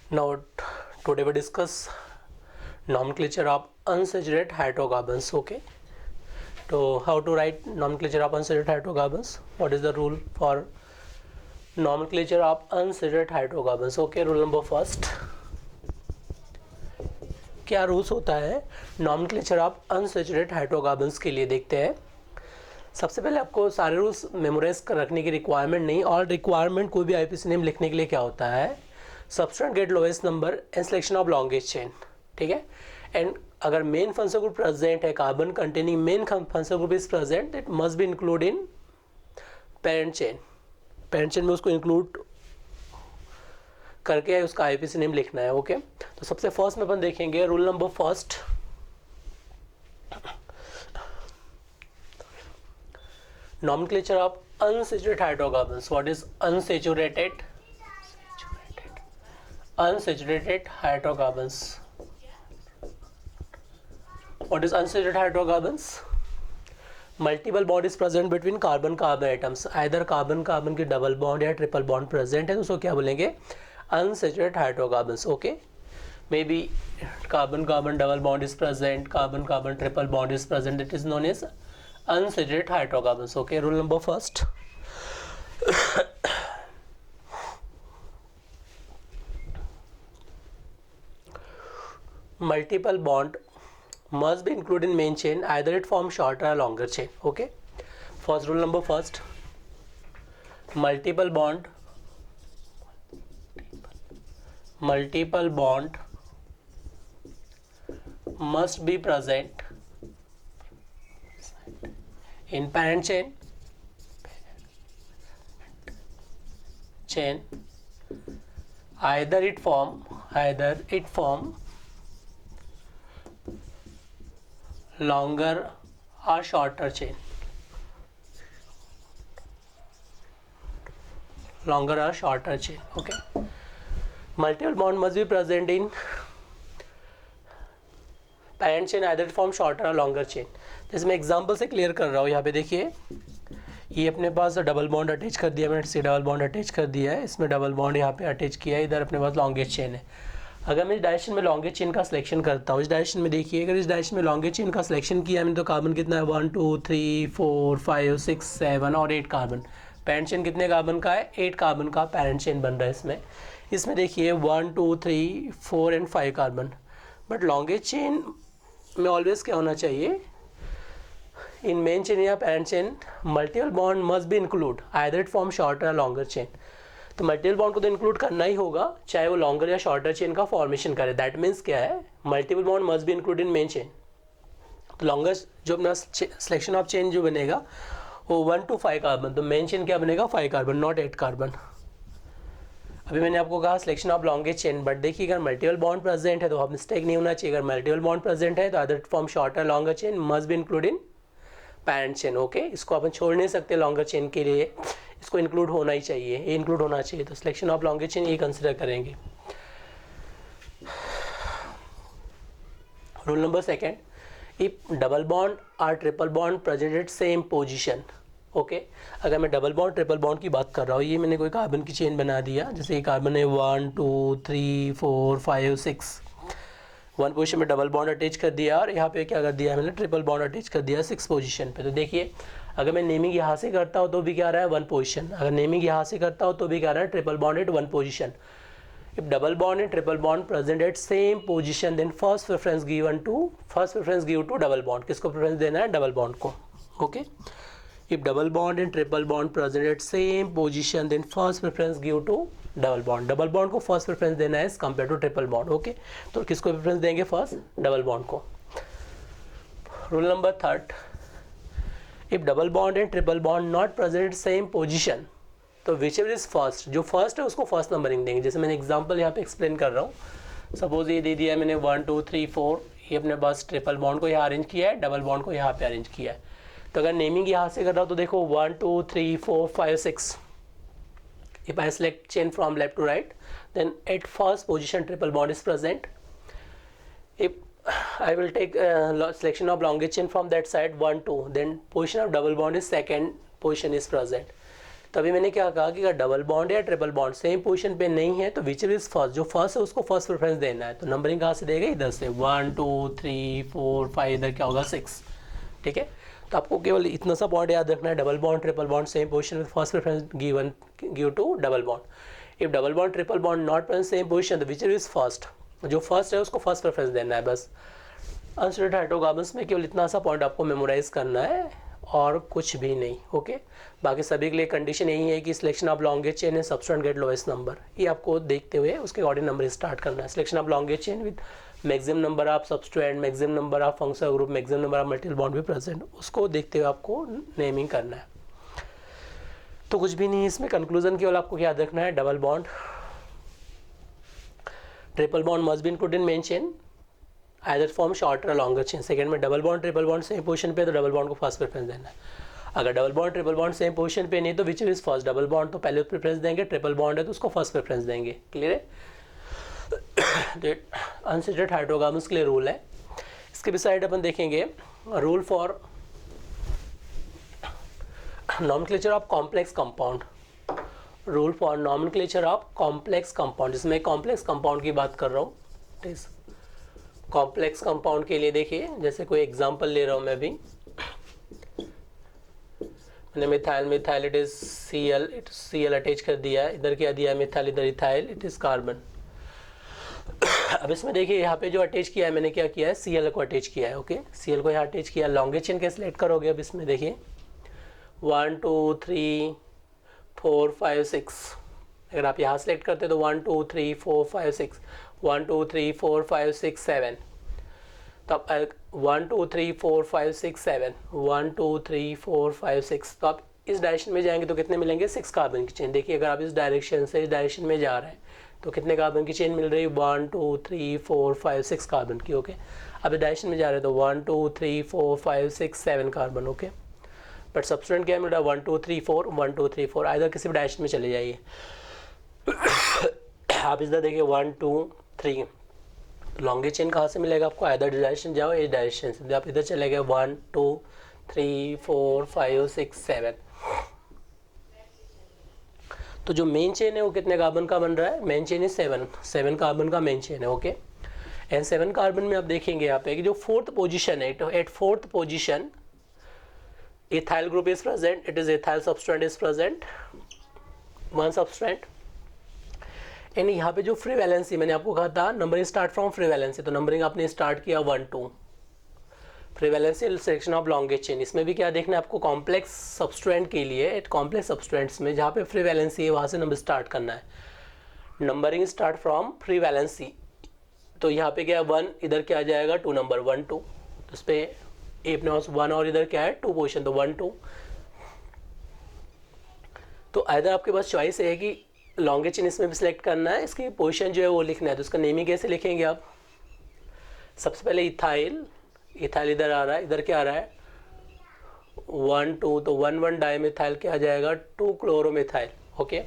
Now, today we discuss nomenclature of unsaturated hydrocarbons. Okay. So, how to write nomenclature of unsaturated hydrocarbons? What is the rule for nomenclature of unsaturated hydrocarbons? Okay. Rule number first. क्या rules होता है nomenclature of unsaturated hydrocarbons के लिए? देखते हैं। सबसे पहले आपको सारे रूल्स मेमोराइज कर रखने की रिक्वायरमेंट नहीं, और रिक्वायरमेंट कोई भी आईपीसी नेम लिखने के लिए क्या होता है, substituent get lowest number and selection of longest chain. ठीक है। एंड अगर मेन फंक्शनल ग्रुप प्रेजेंट है, carbon containing main functional group is present, it must be include in parent chain. Parent chain में उसको इंक्लूड करके उसका IPC name लिखना है। ओके। तो सबसे फर्स्ट में अपन देखेंगे rule number first, nomenclature of unsaturated hydrocarbons. What is unsaturated? Unsaturated hydrocarbons. What is unsaturated hydrocarbons? Multiple bond is present between carbon carbon atoms. Either carbon carbon की double bond या triple bond present है, तो उसको क्या बोलेंगे? Unsaturated hydrocarbons. Okay. Maybe carbon carbon double bond is present, carbon carbon triple bond is present. It is known as unsaturated hydrocarbons. Okay. Rule number first. Multiple bond must be included in main chain, either it forms shorter or longer chain. Okay. First rule number first, multiple bond must be present in parent chain, either it form longer or shorter chain. Okay. Multiple bond must be present in parent chain, either it form shorter or longer chain. जैसे मैं example से clear कर रहा हूँ। यहाँ पे देखिए, ये अपने पास डबल बॉन्ड अटैच कर दिया, मैंने डबल बॉन्ड अटैच कर दिया है, इसमें डबल बॉन्ड यहाँ पे अटैच किया है, इधर अपने पास लॉन्गेस्ट चेन है। अगर मैं इस डायरेक्शन में लॉन्गेस्ट चेन का सिलेक्शन करता हूँ, इस डायरेक्शन में देखिए, अगर इस डायरेक्शन में लॉन्गेस्ट चेन का सिलेक्शन किया मैंने, तो कार्बन कितना है, 1 2 3 4 5 6 7 और 8 कार्बन। पेरेंट चेन कितने कार्बन का है? 8 कार्बन का पेरेंट चेन बन रहा है इसमें देखिए 1 2 3 4 and 5 carbon. But longest chain में ऑलवेज क्या होना चाहिए, इन मेन चेन या parent chain multiple bond must be include, either it form shorter longer chain. तो मल्टीपल बॉन्ड को तो इंक्लूड करना ही होगा, चाहे वो लॉन्गर या शॉर्टर चेन का फॉर्मेशन करे। दैट मीन्स क्या है, multiple bond must be include in main chain. तो लॉन्गर जो अपना सिलेक्शन ऑफ चेन जो बनेगा वो 1 to 5 कार्बन, तो मेन चेन क्या बनेगा, 5 कार्बन, नॉट 8 कार्बन। अभी मैंने आपको कहा selection of longest chain, but देखिए अगर मल्टीपल बॉन्ड प्रेजेंट है तो आप मिस्टेक नहीं होना चाहिए। अगर मल्टीपल बॉन्ड प्रेजेंट है तो other form shorter longer chain must be include in parent chain. Okay. इसको अपन छोड़ नहीं सकते लॉन्गर चेन के लिए, इसको इंक्लूड होना ही चाहिए, ये इंक्लूड होना चाहिए। तो सिलेक्शन ऑफ लॉन्गर चेन ये कंसिडर करेंगे। Rule number second, if double bond और triple bond present at same position. Okay. अगर मैं डबल बॉन्ड ट्रिपल बॉन्ड की बात कर रहा हूँ, ये मैंने कोई कार्बन की चेन बना दिया, जैसे ये कार्बन है 1 2 3 4 5 6, वन पोजीशन में डबल बॉन्ड अटैच कर दिया, और यहाँ पे क्या कर दिया मैंने, ट्रिपल बॉन्ड अटैच कर दिया 6 पोजीशन पे। तो देखिए अगर मैं नेमिंग यहाँ से करता हूँ तो भी क्या रहा है, 1 पोजीशन। अगर नेमिंग यहाँ से करता हूँ तो भी क्या रहा है, triple bond at 1 position. If double bond and triple bond present at same position, then first preference give to double bond. किसको प्रेफरेंस देना है, डबल बॉन्ड को। Okay. If double bond and triple bond present at same position, then first preference give to double bond. Double bond को first preference देना है compared to triple bond. Okay? तो किसको preference देंगे, first double bond को। Rule number third, if double bond and triple bond not present at same position, तो whichever is first, जो first है उसको first numbering देंगे। जैसे मैंने example यहाँ पे explain कर रहा हूँ। Suppose ये दे दिया है मैंने 1 2 3 4, ये अपने पास ट्रिपल बॉन्ड को यहाँ अरेंज किया है, डबल बॉन्ड को यहाँ पे अरेंज किया है। तो अगर नेमिंग यहाँ से कर रहा हूँ तो देखो 1 2 3 4 5 6। If I select chain from left to right, then at first position triple bond is present. If I will take selection of longest chain from that side 1 2, then position of double bond is second position is present. तो अभी मैंने क्या कहा कि अगर double bond या triple bond same position पे नहीं है तो विच इज फर्स्ट, जो फर्स्ट है उसको फर्स्ट प्रेफरेंस देना है। तो नंबरिंग कहाँ से देगा, इधर से 1 2 3 4 5, इधर क्या होगा 6, ठीक है। तो आपको केवल इतना सा पॉइंट याद रखना है, double bond triple bond same position with first preference give to double bond. If double bond triple bond not present same position तो विच इज फर्स्ट, जो फर्स्ट है उसको फर्स्ट प्रेफरेंस देना है बस। अनसॉल्यूटेड हाइड्रोकार्बन्स में केवल इतना सा पॉइंट आपको मेमोराइज करना है और कुछ भी नहीं, ओके। बाकी सभी के लिए कंडीशन यही है कि सिलेक्शन ऑफ लॉन्गेस्ट चेन है सबस्टेंट गेट लोएस्ट नंबर, ये आपको देखते हुए उसके अकॉर्डिंग नंबर स्टार्ट करना है। Selection of longest chain with maximum number of substance, maximum number of functional group, maximum number of multiple bond भी प्रेजेंट, उसको देखते हुए आपको नेमिंग करना है। तो कुछ भी नहीं है इसमें, कंक्लूजन केवल आपको याद रखना है, double bond triple bond must be included in main chain, either form shorter और लॉन्गर चेन। सेकंड में double bond triple bond same position पे तो डबल बॉन्ड को फर्स्ट प्रेफरेंस देना है। अगर double bond triple bond same position पे नहीं तो which is first, double bond तो पहले प्रेफरेंस देंगे, ट्रिपल बॉन्ड है तो उसको फर्स्ट प्रेफरेंस देंगे। क्लियर है, अनसॉल्यूटेड हाइड्रोकार्बन्स के लिए रूल है। इसके बिसाइड अपन देखेंगे rule for nomenclature of complex compound, rule for nomenclature of complex compound, जिसमें कॉम्प्लेक्स कंपाउंड की बात कर रहा हूँ। कॉम्प्लेक्स कंपाउंड के लिए देखिए, जैसे कोई एग्जांपल ले रहा हूँ मैं भी, मैंने methyl, methyl it is Cl, Cl attach कर दिया है, इधर क्या दिया है मिथाइल, इधर इथाइल, इट इज कार्बन। अब इसमें देखिए यहाँ पे जो अटैच किया है मैंने क्या किया है, Cl को अटैच किया है, ओके। Cl को यहाँ अटैच किया, लॉन्गेस्ट चेन कैसे सिलेक्ट करोगे, अब इसमें देखिए 1 2 3 4 5 6, अगर आप यहाँ सेलेक्ट करते तो 1 2 3 4 5 6, 1 2 3 4 5 6 7, तो अब 1 2 3 4 5 6 7, 1 2 3 4 5 6, तो आप इस डायरेक्शन में जाएंगे तो कितने मिलेंगे, 6 कार्बन की चेन। देखिए अगर आप इस डायरेक्शन से इस डायरेक्शन में जा रहे हैं तो कितने कार्बन की चेन मिल रही है, 1 2 3 4 5 6 कार्बन की, ओके। अब इस डायरेक्शन में जा रहे हैं तो 1 2 3 4 5 6 7 कार्बन, ओके। बट सबस्टेंट क्या मिल रहा है, 1 2 3 4 1 2 3 4, आइदर किसी भी डायरेक्शन में चले जाइए। आप इधर देखिए 1 2 3, लॉन्गेस्ट चेन कहाँ से मिलेगा आपको, आइदर डायरेक्शन जाओ, इस डायरेक्शन से आप इधर चले गए 1 2 3 4 5 6 7, तो जो मेन चेन है वो कितने कार्बन का बन रहा है, मेन चेन इज 7 कार्बन का मेन चेन है, ओके। एंड 7 कार्बन में आप देखेंगे यहाँ पे कि जो फोर्थ पोजीशन है, तो at fourth position ethyl group is present, it is ethyl substrate is present, one substrate। And यहाँ पे जो फ्री वैलेंसी मैंने आपको कहा था numbering start from free valency, तो नंबरिंग आपने स्टार्ट किया 1 2, free valency selection of longest chain. इसमें भी क्या देखना है आपको, कॉम्प्लेक्स सबस्ट्रेंट के लिए एट कॉम्प्लेक्स सबस्ट्रेंट्स में जहाँ पे फ्री वैलेंसी है वहाँ से नंबर स्टार्ट करना है, numbering start from free valency. तो यहाँ पे क्या है 1, इधर क्या आ जाएगा 2 नंबर 1 2, तो उस पर ए प्लस 1 और इधर क्या है 2 पोजीशन, तो 1 2। तो आइदर आपके पास चॉइस है कि लॉन्गेस्ट चेन इसमें भी सिलेक्ट करना है, इसकी पोजीशन जो है वो लिखना है। तो उसका नेमिंग कैसे लिखेंगे आप, सबसे पहले इथाइल, इथाइल इधर आ रहा है, इधर क्या आ रहा है 1 2, तो 1 1 डाइमिथाइल क्या आ जाएगा 2 क्लोरोमिथाइल, ओके।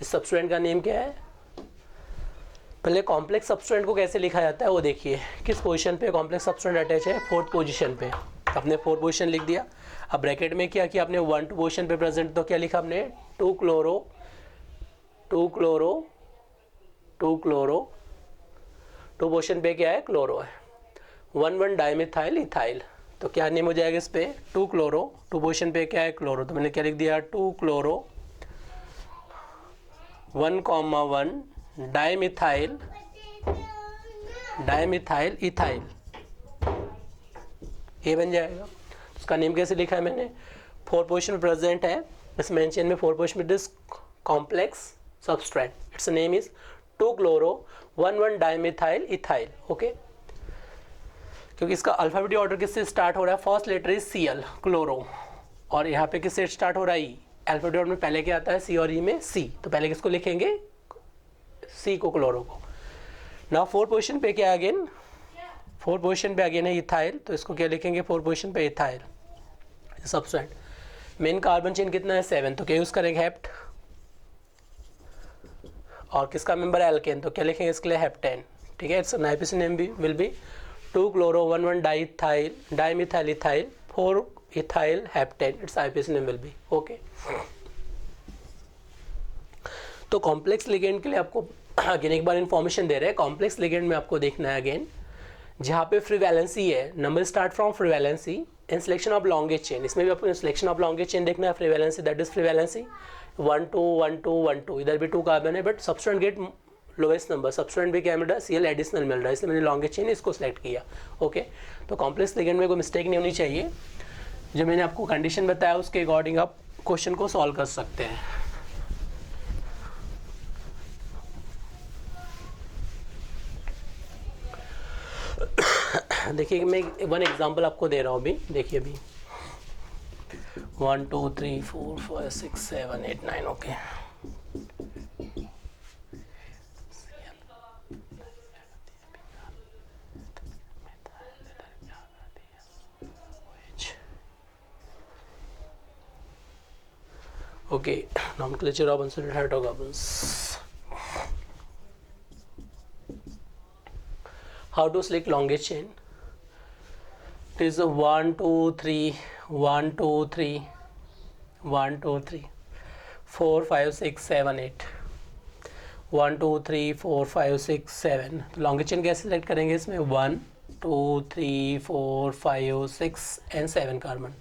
इस सबस्टेंट का नेम क्या है, पहले कॉम्प्लेक्स सबस्टेंट को कैसे लिखा जाता है वो देखिए, किस पोजीशन पे कॉम्प्लेक्स सबस्टेंट अटैच है, फोर्थ पोजीशन पे, आपने फोर्थ पोजीशन लिख दिया। अब ब्रैकेट में क्या किया आपने 1 2 पोजीशन पे प्रेजेंट, तो क्या लिखा आपने 2 क्लोरो 2 क्लोरो 2 क्लोरो, 2 पोजीशन पे क्या है क्लोरो है, 1 1 डाइमिथाइल इथाइल, तो क्या नेम हो जाएगा इस पे 2 क्लोरो, 2 पोजीशन पे क्या है क्लोरो, तो मैंने क्या लिख दिया 2 क्लोरो 1,1 डाइमिथाइल डाइमिथाइल इथाइल, ये बन जाएगा। उसका नेम कैसे लिखा है मैंने, 4 पोजीशन में प्रेजेंट है, इस मेन चेन में 4 पोजीशन में this complex substrate, it's name is 2 chloro 1 1 dimethyl ethyl, okay. क्योंकि इसका अल्फाबेटिक ऑर्डर किससे स्टार्ट हो रहा है, first letter is Cl chloro, और यहाँ पे किससे स्टार्ट हो रहा है E, अल्फाबेटिक ऑर्डर में पहले क्या आता है C और E में C, तो पहले किसको लिखेंगे C को, क्लोरो को। नाउ 4 पोजीशन पे क्या अगेन, 4 पोजीशन पे अगेन है इथाइल, तो इसको क्या लिखेंगे 4 पोजीशन पे ethyl substance. Main carbon chain कितना है 7, तो क्या यूज करेंगे हेप्ट, और किसका मेंबर है एल्केन, तो क्या लिखेंगे इसके लिए हेप्टेन, ठीक है। इट्स नाइट्रोजन नेम भी will be 2 chloro 1 1 diethyl dimethyl ethyl 4 ethyl heptane, it's IPS name will B, okay. तो कॉम्प्लेक्स लिगेंड के लिए आपको अगेन एक बार इन्फॉर्मेशन दे रहे हैं। कॉम्प्लेक्स लिगेंड में आपको देखना है अगेन जहाँ पे फ्री वैलेंसी है, number start from free valency in selection of longest chain. इसमें भी आपको सिलेक्शन ऑफ लॉन्गेस्ट चेन देखना है, free valency that is free valency 1 2 1 2 1 2, इधर भी 2 कार्बन है बट सब्सटेंट गेट लोएस्ट नंबर, सब्सटेंट भी क्या मिल रहा है, सीएल एडिशनल मिल रहा है, इसलिए मैंने लॉन्गेस्ट चेन इसको सेलेक्ट किया। ओके, तो कॉम्प्लेक्स लिगेंड में कोई मिस्टेक नहीं होनी चाहिए। जो मैंने आपको कंडीशन बताया उसके अकॉर्डिंग आप क्वेश्चन को सॉल्व कर सकते हैं। देखिए मैं वन एग्जांपल आपको दे रहा हूँ अभी, देखिए अभी 1 2 3 4 5 6 7 8 9। Okay, okay, nomenclature of unsaturated hydrocarbons. How to select longest chain? It is a 1 2 3 1 2 3 1 2 3 4 5 6 7 8 1 2 3 4 5 6 7। Longest chain कैसे सेलेक्ट करेंगे इसमें 1 2 3 4 5 6 and 7 carbon.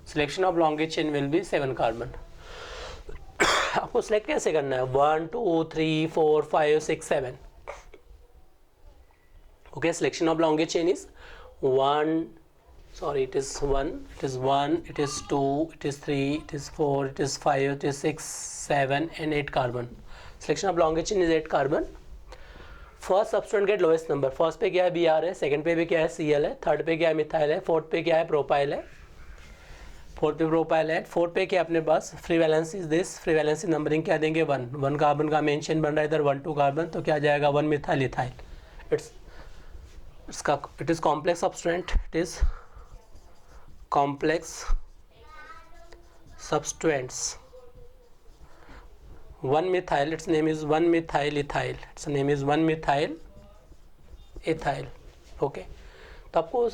Selection of longest chain will B 7 carbon. आपको सिलेक्ट कैसे करना है 1 2 3 4 5 6 7। Okay, selection of longest chain is 1, sorry, it is 1, it is 1, it is 2, it is 3, it is 4, it is 5, it is 6 7 and 8 carbon। Selection of longest chain is 8 carbon. First substituent get lowest number, first पे क्या है Br है, second पे भी क्या है Cl है, third पे क्या है मिथाइल है, फोर्थ पे क्या है प्रोपाइल है, फोर्थ पे प्रोपाइल है, फोर्थ पे क्या अपने पास free valency is this, free valency numbering क्या देंगे 1 कार्बन का मेन चेन बन रहा है इधर 1 2 कार्बन, तो क्या जाएगा 1 methyl ethyl. It is complex substituent, it is complex substituents 1 methyl, its name is 1 methyl ethyl, its name is 1 methyl ethyl। Okay, तो आपको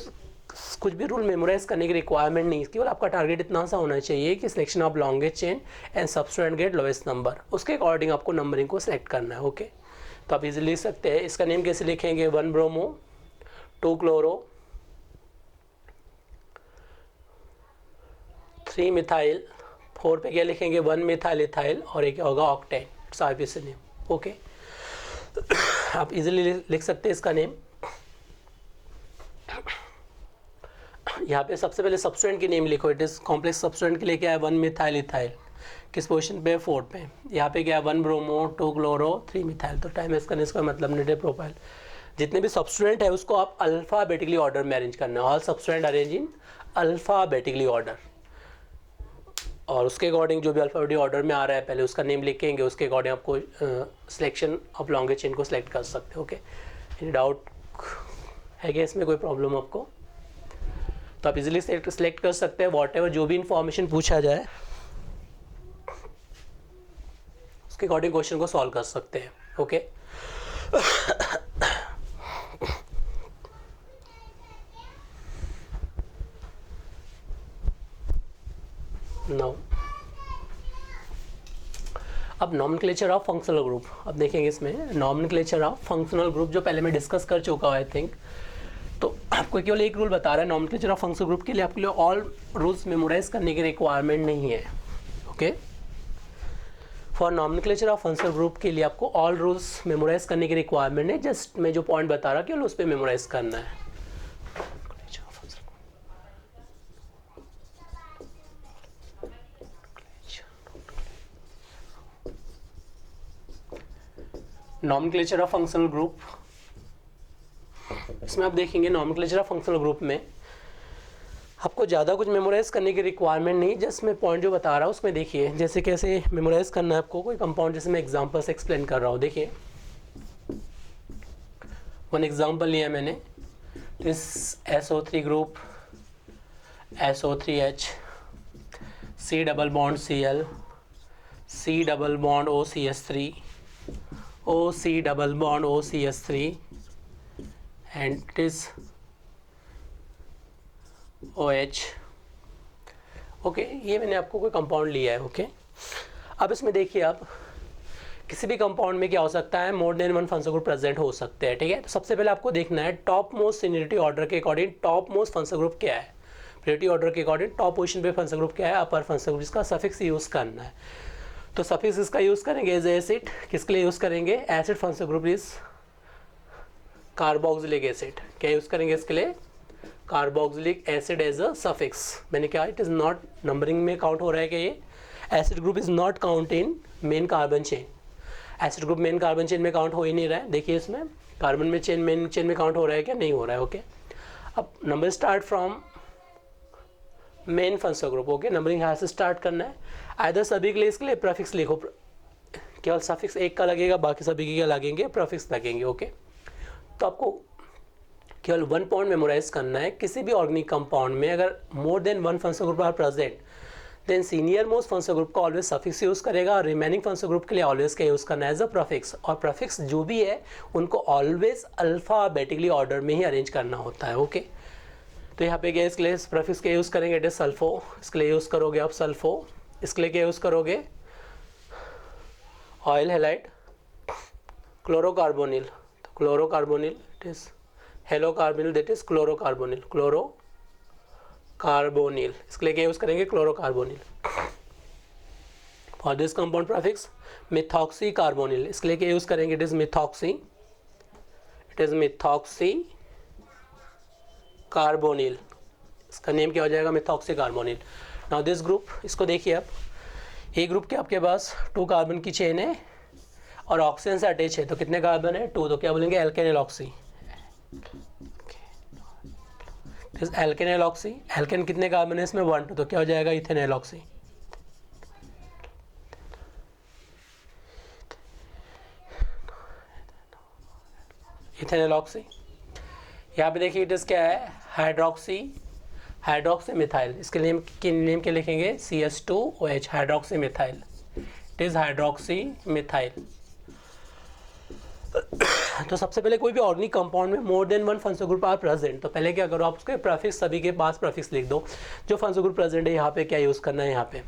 कुछ भी रूल मेमोराइज करने की रिक्वायरमेंट नहीं, केवल आपका टारगेट इतना सा होना चाहिए कि selection of longest chain and substituent get lowest number, उसके अकॉर्डिंग आपको नंबरिंग को सिलेक्ट करना है। ओके, तो आप इजीली लिख सकते हैं। इसका नेम कैसे लिखेंगे 1 ब्रोमो 2 क्लोरो 3 मिथाइल, 4 पे क्या लिखेंगे 1 मिथाइल इथाइल और एक होगा octane, it's IPC name. Okay, आप इजीली लिख सकते हैं इसका नेम। यहाँ पे सबसे पहले सब्सटेंट की नेम लिखो, इट इज कॉम्प्लेक्स सब्सटेंट के लिए क्या है 1 मिथाइल इथाइल, किस पोजीशन पे है 4 पे। यहाँ पे क्या है 1 ब्रोमो 2 क्लोरो 3 मिथाइल, तो टाइम वेस्ट करने इसका मतलब नहीं है। प्रोपाइल जितने भी सब्सटेंट है उसको आप अल्फाबेटिकली ऑर्डर में अरेंज करना है, all substituent arrange in alphabetically order, और उसके अकॉर्डिंग जो भी अल्फाबेटिक ऑर्डर में आ रहा है पहले उसका नेम लिखेंगे, उसके अकॉर्डिंग आपको सिलेक्शन ऑफ लॉन्गेस्ट चेन को सिलेक्ट कर सकते हो। ओके, एनी डाउट है क्या इसमें, कोई प्रॉब्लम आपको, तो आप इजीली सिलेक्ट कर सकते हैं। व्हाटएवर जो भी इंफॉर्मेशन पूछा जाए उसके अकॉर्डिंग क्वेश्चन को सॉल्व कर सकते हैं। ओके, नाउ अब नॉमेनक्लेचर ऑफ फंक्शनल ग्रुप, अब देखेंगे इसमें नॉमेनक्लेचर ऑफ फंक्शनल ग्रुप जो पहले मैं डिस्कस कर चुका हूँ आई थिंक। तो आपको केवल एक रूल बता रहा है नॉमेनक्लेचर ऑफ फंक्शनल ग्रुप के लिए, आपके लिए ऑल रूल्स मेमोराइज करने की रिक्वायरमेंट नहीं है। Okay, for nomenclature of functional group के लिए आपको ऑल रूल्स मेमोराइज करने की रिक्वायरमेंट है, जस्ट मैं जो पॉइंट बता रहा केवल उस पर मेमोराइज करना है। नॉमेनक्लेचर ऑफ फंक्शनल ग्रुप, इसमें आप देखेंगे नॉमेनक्लेचर ऑफ फंक्शनल ग्रुप में आपको ज़्यादा कुछ मेमोराइज करने की रिक्वायरमेंट नहीं, जस्ट मैं पॉइंट जो बता रहा हूँ उसमें देखिए जैसे कैसे मेमोराइज करना है आपको कोई कंपाउंड, जैसे मैं एग्जांपल से एक्सप्लेन कर रहा हूँ। देखिए वन एग्जांपल लिया मैंने, this SO3 group SO3H C double bond Cl C double bond OCS3 OC double bond OCS3 and it is OH। Okay, ये मैंने आपको कोई कंपाउंड लिया है। ओके, अब इसमें देखिए आप किसी भी कंपाउंड में क्या हो सकता है, मोर than one functional group present हो सकते हैं, ठीक है। तो सबसे पहले आपको देखना है टॉप मोस्ट सीनियरिटी ऑर्डर के according top most functional group क्या है, प्रायोरिटी ऑर्डर के अकॉर्डिंग टॉप पोजीशन पे फंक्शनल ग्रुप क्या है, अपर फंक्शनल ग्रुप, इसका सफिक्स यूज करना है। तो सफिक्स इसका यूज करेंगे एज एसिड, किसके लिए यूज करेंगे, acid functional group is carboxylic acid, क्या यूज करेंगे इसके लिए, carboxylic acid as a suffix. मैंने कहा इट इज नॉट नंबरिंग में काउंट हो रहा है कि ये acid group is not count in main carbon chain, acid group main carbon chain में काउंट हो ही नहीं रहा है। देखिए इसमें कार्बन में चेन मेन चेन में काउंट हो रहा है क्या, नहीं हो रहा है, ओके। अब number start from main functional group, okay, numbering यहाँ से स्टार्ट करना है। आइदर सभी के लिए इसके लिए प्रीफिक्स लिखो, केवल सफिक्स एक का लगेगा, बाकी सभी के क्या लगेंगे, प्रीफिक्स लगेंगे, ओके। तो आपको केवल वन पॉइंट मेमोराइज करना है, किसी भी ऑर्गेनिक कंपाउंड में अगर more than one functional group are present then senior most functional group का ऑलवेज सफिक्स यूज करेगा और रिमेनिंग फंक्शनल ग्रुप के लिए ऑलवेज क्या यूज करना है, एज अ प्रीफिक्स। और प्रीफिक्स जो भी है उनको ऑलवेज अल्फाबेटिकली ऑर्डर में ही अरेंज करना होता है, ओके। तो यहाँ पे क्या इसके लिए प्रीफिक्स क्या यूज करेंगे, इट इज सल्फो, इसके लिए यूज करोगे आप सल्फो, इसके लिए क्या यूज करोगे, ऑयल हैलाइड, क्लोरोकार्बोनिल, तो chlorocarbonyl it is halo carbonyl, that is chlorocarbonyl, chlorocarbonyl, इसके लिए क्या यूज करेंगे, chlorocarbonyl. For this compound prefix methoxy carbonyl, इसके लिए क्या यूज करेंगे, it is methoxy, it is methoxy carbonyl, इसका नेम क्या हो जाएगा, methoxy carbonyl. Now this group, इसको देखिए आप, ये ग्रुप के आपके पास 2 कार्बन की चेन है और ऑक्सीजन से अटैच है, तो कितने कार्बन है, 2, तो क्या बोलेंगे, alkane oxy, alkane oxy, alkane कितने कार्बन है इसमें, 1, 2, तो क्या हो जाएगा, इथेनॉल ऑक्सी, इथेनॉल ऑक्सी। यहाँ पे देखिए इट इज क्या है, हाइड्रोक्सी, हाइड्रोक्सी मिथाइल, इसके नेम क्या लिखेंगे, CH2OH, hydroxy methyl, it is hydroxy methyl. तो सबसे पहले कोई भी ऑर्गेनिक कंपाउंड में more than one functional group are present, तो पहले क्या करो आप उसके प्रीफिक्स, सभी के पास प्रीफिक्स लिख दो, जो फंक्शनल ग्रुप प्रेजेंट है यहाँ पे क्या यूज करना है, यहाँ पे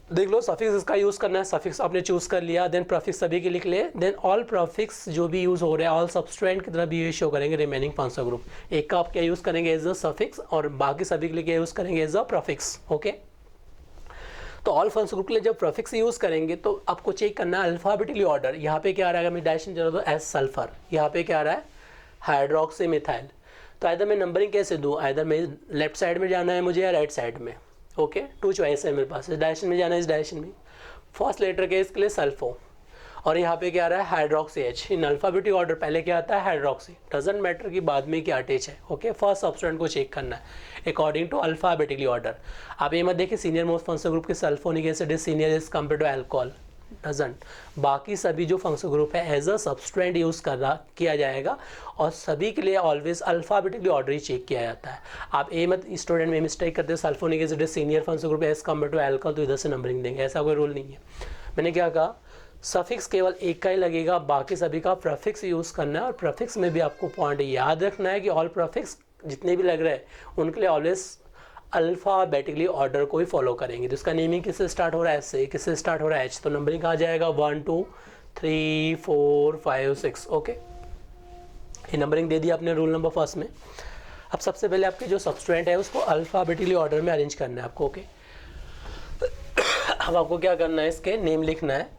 देख लो सफिक्स इसका यूज करना है, सफिक्स आपने चूज कर लिया, देन प्रीफिक्स सभी के लिख ले, देन ऑल प्रीफिक्स जो भी यूज हो रहे हैं ऑल सबस्ट्रेंट की तरह भी ये शो करेंगे रिमेनिंग फंक्शनल ग्रुप, एक का आप क्या यूज करेंगे एज अ सफिक्स और बाकी सभी के लिए क्या यूज करेंगे एज अ प्रीफिक्स, ओके। तो ऑल फंक्शनल ग्रुप के लिए जब प्रीफिक्स यूज करेंगे तो आपको चेक करना है अल्फाबेटिकली ऑर्डर, यहाँ पे क्या आ रहा है, मैं डायरेक्शन चला दो एस सल्फर, यहाँ पे क्या आ रहा है, हाइड्रोक्सी मिथाइल। तो आइदर मैं नंबरिंग कैसे दूँ, आइदर मैं लेफ्ट साइड में जाना है मुझे या राइट साइड में, ओके, 2 चॉइस है मेरे पास, इस डायरेक्शन में जाना है, इस डायरेक्शन में। फर्स्ट लेटर के इसके लिए सल्फो और यहाँ पे क्या आ रहा है, हाइड्रोक्सी एच, इन अल्फाबेटिक ऑर्डर पहले क्या आता है, हाइड्रोक्सी, डजेंट मैटर कि बाद में क्या अटैच है, ओके। फर्स्ट सब्सटेंट को चेक करना है अकॉर्डिंग टू अल्फाबेटिकली ऑर्डर। आप ये मत देखिए सीनियर मोस्ट फंक्शनल ग्रुप के sulphonic acid is senior as compare to alcohol, doesn't, बाकी सभी जो फंक्शनल ग्रुप है एज अ सब्सटेंट यूज किया जाएगा और सभी के लिए ऑलवेज अल्फाबेटिकली ऑर्डर ही चेक किया जाता है। आप ये मत स्टूडेंट में मिस्टेक करते हैं sulphonic acid is senior functional group as compare to alcohol, तो इधर से नंबरिंग देंगे, ऐसा कोई रूल नहीं है। मैंने क्या कहा, सफिक्स केवल एक का ही लगेगा, बाकी सभी का प्रीफिक्स यूज करना है और प्रीफिक्स में भी आपको पॉइंट याद रखना है कि ऑल प्रीफिक्स जितने भी लग रहे हैं उनके लिए ऑलवेज अल्फाबेटिकली ऑर्डर को ही फॉलो करेंगे। तो इसका नेमिंग किससे स्टार्ट हो रहा है, एस से, किससे स्टार्ट हो रहा है, एच, तो नंबरिंग कहाँ जाएगा, 1 2 3 4 5 6, ओके। ये नंबरिंग दे दिया आपने रूल नंबर फर्स्ट में। अब सबसे पहले आपके जो सब्सटेंट है उसको अल्फाबेटिकली ऑर्डर में अरेंज करना है आपको, ओके। अब आपको क्या करना है, इसके नेम लिखना है।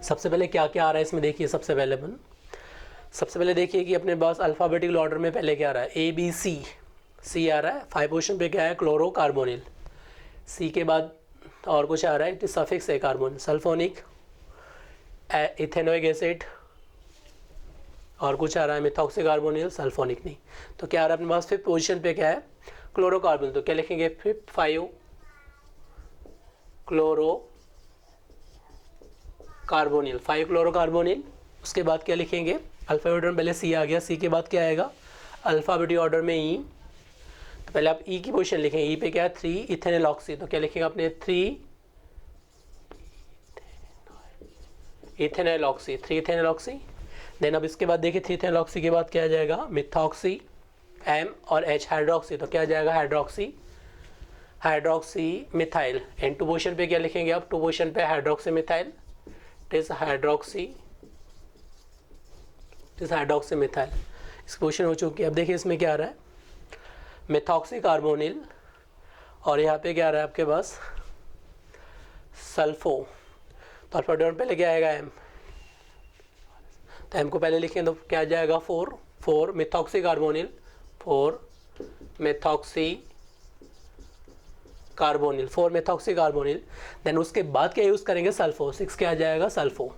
सबसे पहले क्या क्या आ रहा है इसमें देखिए, सबसे पहले देखिए कि अपने पास अल्फाबेटिकल ऑर्डर में पहले क्या आ रहा है, ABC, C आ रहा है, 5 पोजीशन पे क्या है, क्लोरोकार्बोनिल, C के बाद और कुछ आ रहा है, सफिक्स है कार्बन, सल्फोनिक, इथेनोइक एसिड, और कुछ आ रहा है मिथॉक्सी कार्बोनिल, सल्फोनिक नहीं। तो क्या आ रहा है अपने पास 5th पोजीशन पे क्या है, क्लोरोकार्बोनिल, तो क्या लिखेंगे 5 क्लोरोकार्बोनिल, 5 क्लोरोकार्बोनिल। उसके बाद क्या लिखेंगे, अल्फाबेट में पहले C आ गया, C के बाद क्या आएगा, अल्फाबेटिक ऑर्डर में E, तो पहले आप E की पोजीशन लिखेंगे, E पे क्या है 3 इथेनॉल ऑक्सी, तो क्या लिखेंगे आपने 3 ethanol oxy, 3 ethanol oxy. Then अब इसके बाद देखिए 3 इथेनॉल ऑक्सी के बाद क्या आ जाएगा, मिथॉक्सी, M और H, हाइड्रोक्सी, तो क्या आ जाएगा hydroxy hydroxy methyl, and two position पे क्या लिखेंगे आप, टू पोजिशन पे hydroxy methyl, it is hydroxy methyl. इस पोजिशन हो चुकी है। अब देखिए इसमें क्या आ रहा है, मेथॉक्सी कार्बोनिल, और यहाँ पे क्या आ रहा है आपके पास, सल्फो। तो अल्फा डॉट पहले क्या आएगा एम, तो एम को पहले लिखें तो क्या आ जाएगा 4 methoxy carbonyl, 4 methoxy carbonyl. Then उसके बाद क्या यूज़ करेंगे, सल्फो, 6 क्या आ जाएगा, सल्फो।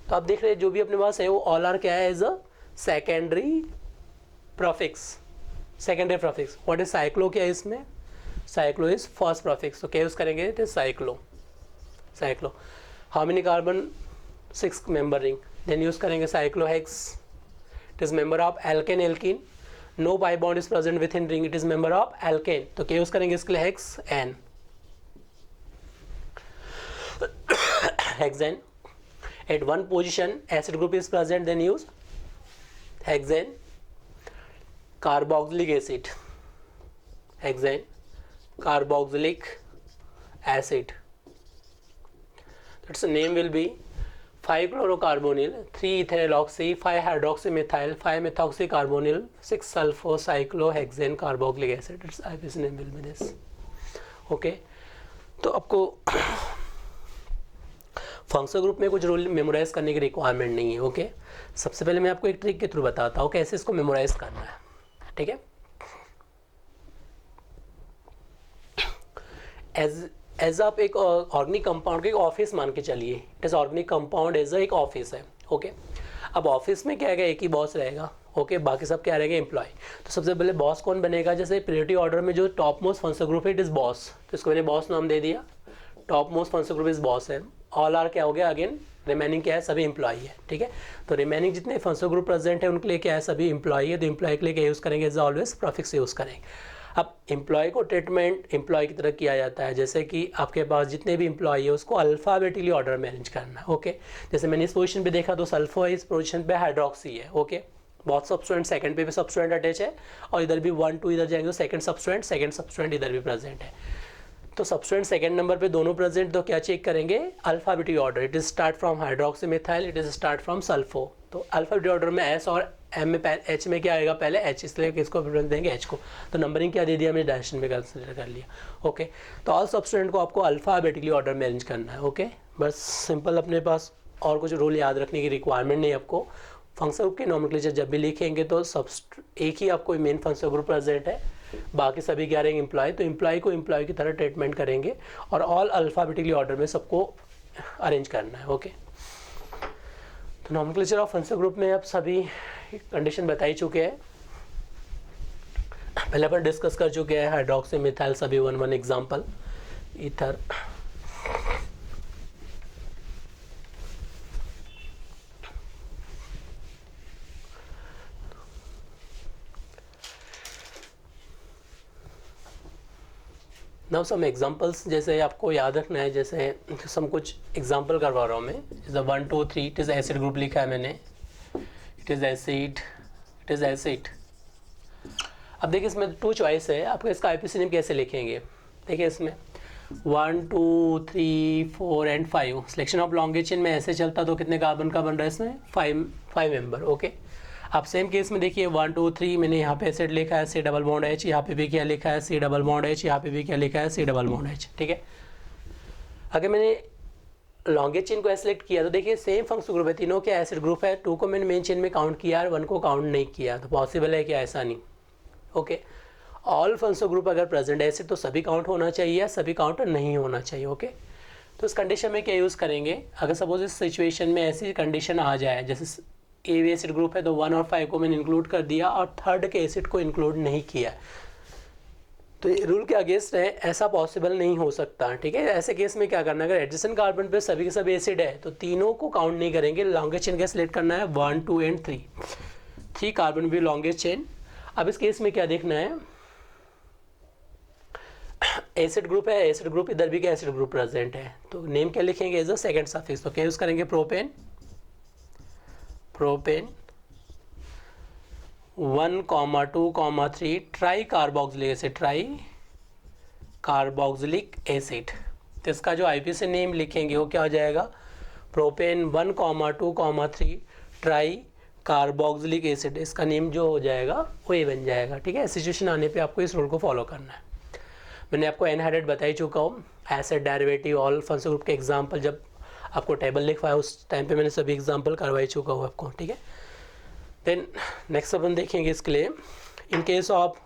तो आप देख रहे हैं जो भी अपने पास है वो ऑल आर क्या है, as a secondary prefix. What is cyclo, क्या है इसमें, साइक्लो इज फर्स्ट प्रॉफिक्स, तो क्या यूज़ करेंगे, it is cyclo. How many carbon, 6 member ring, then use करेंगे cyclohex, it is member of alkane alkene, no pi bond is present within ring, it is member of alkane, तो क्या use करेंगे इसके लिए, hexane. Hexane, at one position acid group is present, then use hexane carboxylic acid, its name will be 5-chlorocarbonyl, 3-ethanol-oxy, 5-hydroxymethyl, 5-methoxycarbonyl, 6-sulfocyclohexane carboxylic acid, its IPC name will be this. Okay, तो आपको functional group में कुछ rule memorise करने की requirement नहीं है। Okay, सबसे पहले मैं आपको एक ट्रिक के थ्रू बताता हूँ कैसे इसको मेमोराइज करना है, ठीक है। एज आप एक ऑर्गेनिक कंपाउंड को एक ऑफिस मान के चलिए, it is organic compound as एक ऑफिस है। ओके, अब ऑफिस में क्या रहेगा, एक ही बॉस रहेगा। ओके, बाकी सब क्या रहेगा, एम्प्लॉय। तो सबसे पहले बॉस कौन बनेगा, जैसे प्रायोरिटी ऑर्डर में जो टॉप मोस्ट फंक्शनल ग्रुप है, इट इज बॉस, तो इसको मैंने बॉस नाम दे दिया, top most functional group is boss है। ऑल आर क्या हो गया, अगेन रिमेनिंग क्या है, सभी एम्प्लॉय है, ठीक है। तो रिमेनिंग जितने फंक्शनल ग्रुप प्रेजेंट है उनके लिए क्या है, सभी एम्प्लॉय है, तो एम्प्लॉय के लिए क्या यूज़ करेंगे, एज ऑलवेज प्रॉफिक्स यूज़ करेंगे। अब एम्प्लॉय को ट्रीटमेंट एम्प्लॉय की तरह किया जाता है, जैसे कि आपके पास जितने भी एम्प्लॉय है उसको अल्फ़ाबेटिकली ऑर्डर में अरेंज करना है। ओके, जैसे मैंने इस पोजीशन पे देखा तो सल्फो है, इस पोजीशन पे हाइड्रोक्सी है। ओके, बहुत सब्सटेंट सेकंड पे भी सब्सटेंट अटैच है, और इधर भी 1 2 इधर जाएंगे तो सेकंड सब्सटेंट इधर भी प्रेजेंट है। तो सब्सटेंट सेकंड नंबर पे दोनों प्रेजेंट, तो क्या चेक करेंगे, alphabetic order, it is start from hydroxy methyl, it is start from sulpho. तो अल्फ़ाबेटिक ऑर्डर में एस और एम में एच में क्या आएगा, पहले एच, इसलिए किसको प्रेफरेंस देंगे, एच को। तो नंबरिंग क्या दे दिया हमने, डायरेक्शन में कंसिडर कर लिया। ओके, तो ऑल सब्सटेंट को आपको अल्फ़ाबेटिकली ऑर्डर में अरेंज करना है। ओके, बस सिंपल, अपने पास और कुछ रूल याद रखने की रिक्वायरमेंट नहीं है आपको। फंक्शनल ग्रुप के नॉमेनक्लेचर जब भी लिखेंगे तो एक ही आपको मेन फंक्शनल ग्रुप प्रेजेंट है, बाकी सभी क्या रहेंगे, एम्प्लॉय, तो एम्प्लॉय को एम्प्लॉय की तरह ट्रीटमेंट करेंगे और ऑल अल्फ़ाबेटिकली ऑर्डर में सबको अरेंज करना है। ओके, तो नॉमेनक्लेचर ऑफ फंक्शनल ग्रुप में आप सभी कंडीशन बता ही चुके हैं, पहले अपन डिस्कस कर चुके हैं, हाइड्रोक्सी मिथाइल सभी 1 example, ether, now some examples, जैसे आपको याद रखना है, जैसे सम कुछ एग्जांपल करवा रहा हूँ मैं, जैसे 1 2 3, इट इज़ एसिड ग्रुप लिखा है मैंने, इट इज़ एसिड। अब देखिए इसमें 2 चॉइस है, आपको इसका आईपीसी नेम कैसे लिखेंगे, देखिए इसमें 1 2 3 4 एंड 5, सिलेक्शन ऑफ लॉन्गेज चेन में ऐसे चलता तो कितने कार्बन का बन रहा है इसमें, 5 मेंबर। ओके, अब सेम केस में देखिए 1 2 3, मैंने यहाँ पे एसिड लिखा है C डबल बॉन्ड H, यहाँ पे भी क्या लिखा है C डबल बॉन्ड H, यहाँ पे भी क्या लिखा है C डबल बॉन्ड H, ठीक है। अगर मैंने लॉन्गेज चेन को सेलेक्ट किया तो देखिए सेम फंक्शनल ग्रुप है, तीनों क्या एसिड ग्रुप है, 2 को मैंने मेन चेन में काउंट किया और 1 को काउंट नहीं किया, तो पॉसिबल है क्या, ऐसा नहीं। ओके, ऑल फंक्शनल ग्रुप अगर प्रेजेंट है एसिड तो सभी काउंट होना चाहिए या सभी काउंट नहीं होना चाहिए। ओके, तो इस कंडीशन में क्या यूज़ करेंगे, अगर सपोज इस सिचुएशन में ऐसी कंडीशन आ जाए, जैसे ए भी एसिड ग्रुप है तो 1 और 5 को मैंने इंक्लूड कर दिया और थर्ड के एसिड को इंक्लूड नहीं किया, तो ये रूल के अगेंस्ट है, ऐसा पॉसिबल नहीं हो सकता, ठीक है। ऐसे केस में क्या करना है, अगर एडजेसेंट कार्बन पे सभी के सभी एसिड है तो तीनों को काउंट नहीं करेंगे, लॉन्गेस्ट चेन का सिलेक्ट करना है 1 2 एंड 3 कार्बन भी लॉन्गेस्ट चेन। अब इस केस में क्या देखना है, एसिड ग्रुप है, एसिड ग्रुप इधर भी क्या एसिड ग्रुप प्रेजेंट है, तो नेम क्या लिखेंगे, एज अ सेकंड सफिक्स, तो क्या यूज़ करेंगे, propane 1,2,3 try carboxylic acid, try carboxylic acid. तो इसका जो आईपीसी नेम लिखेंगे वो क्या हो जाएगा, प्रोपेन 1,2,3 ट्राई कार्बोक्सिलिक एसिड। इसका नेम जो हो जाएगा वो ये बन जाएगा। ठीक है, सिचुएशन आने पे आपको इस रूल को फॉलो करना है। मैंने आपको एनहाइड्रेट बता ही चुका हूँ, acid derivative all functional group के एग्जांपल जब आपको टेबल लिखवाया उस टाइम पे मैंने सभी एग्जांपल करवा ही चुका हूँ आपको। ठीक है, देन नेक्स्ट अपन देखेंगे इसके लिए in case of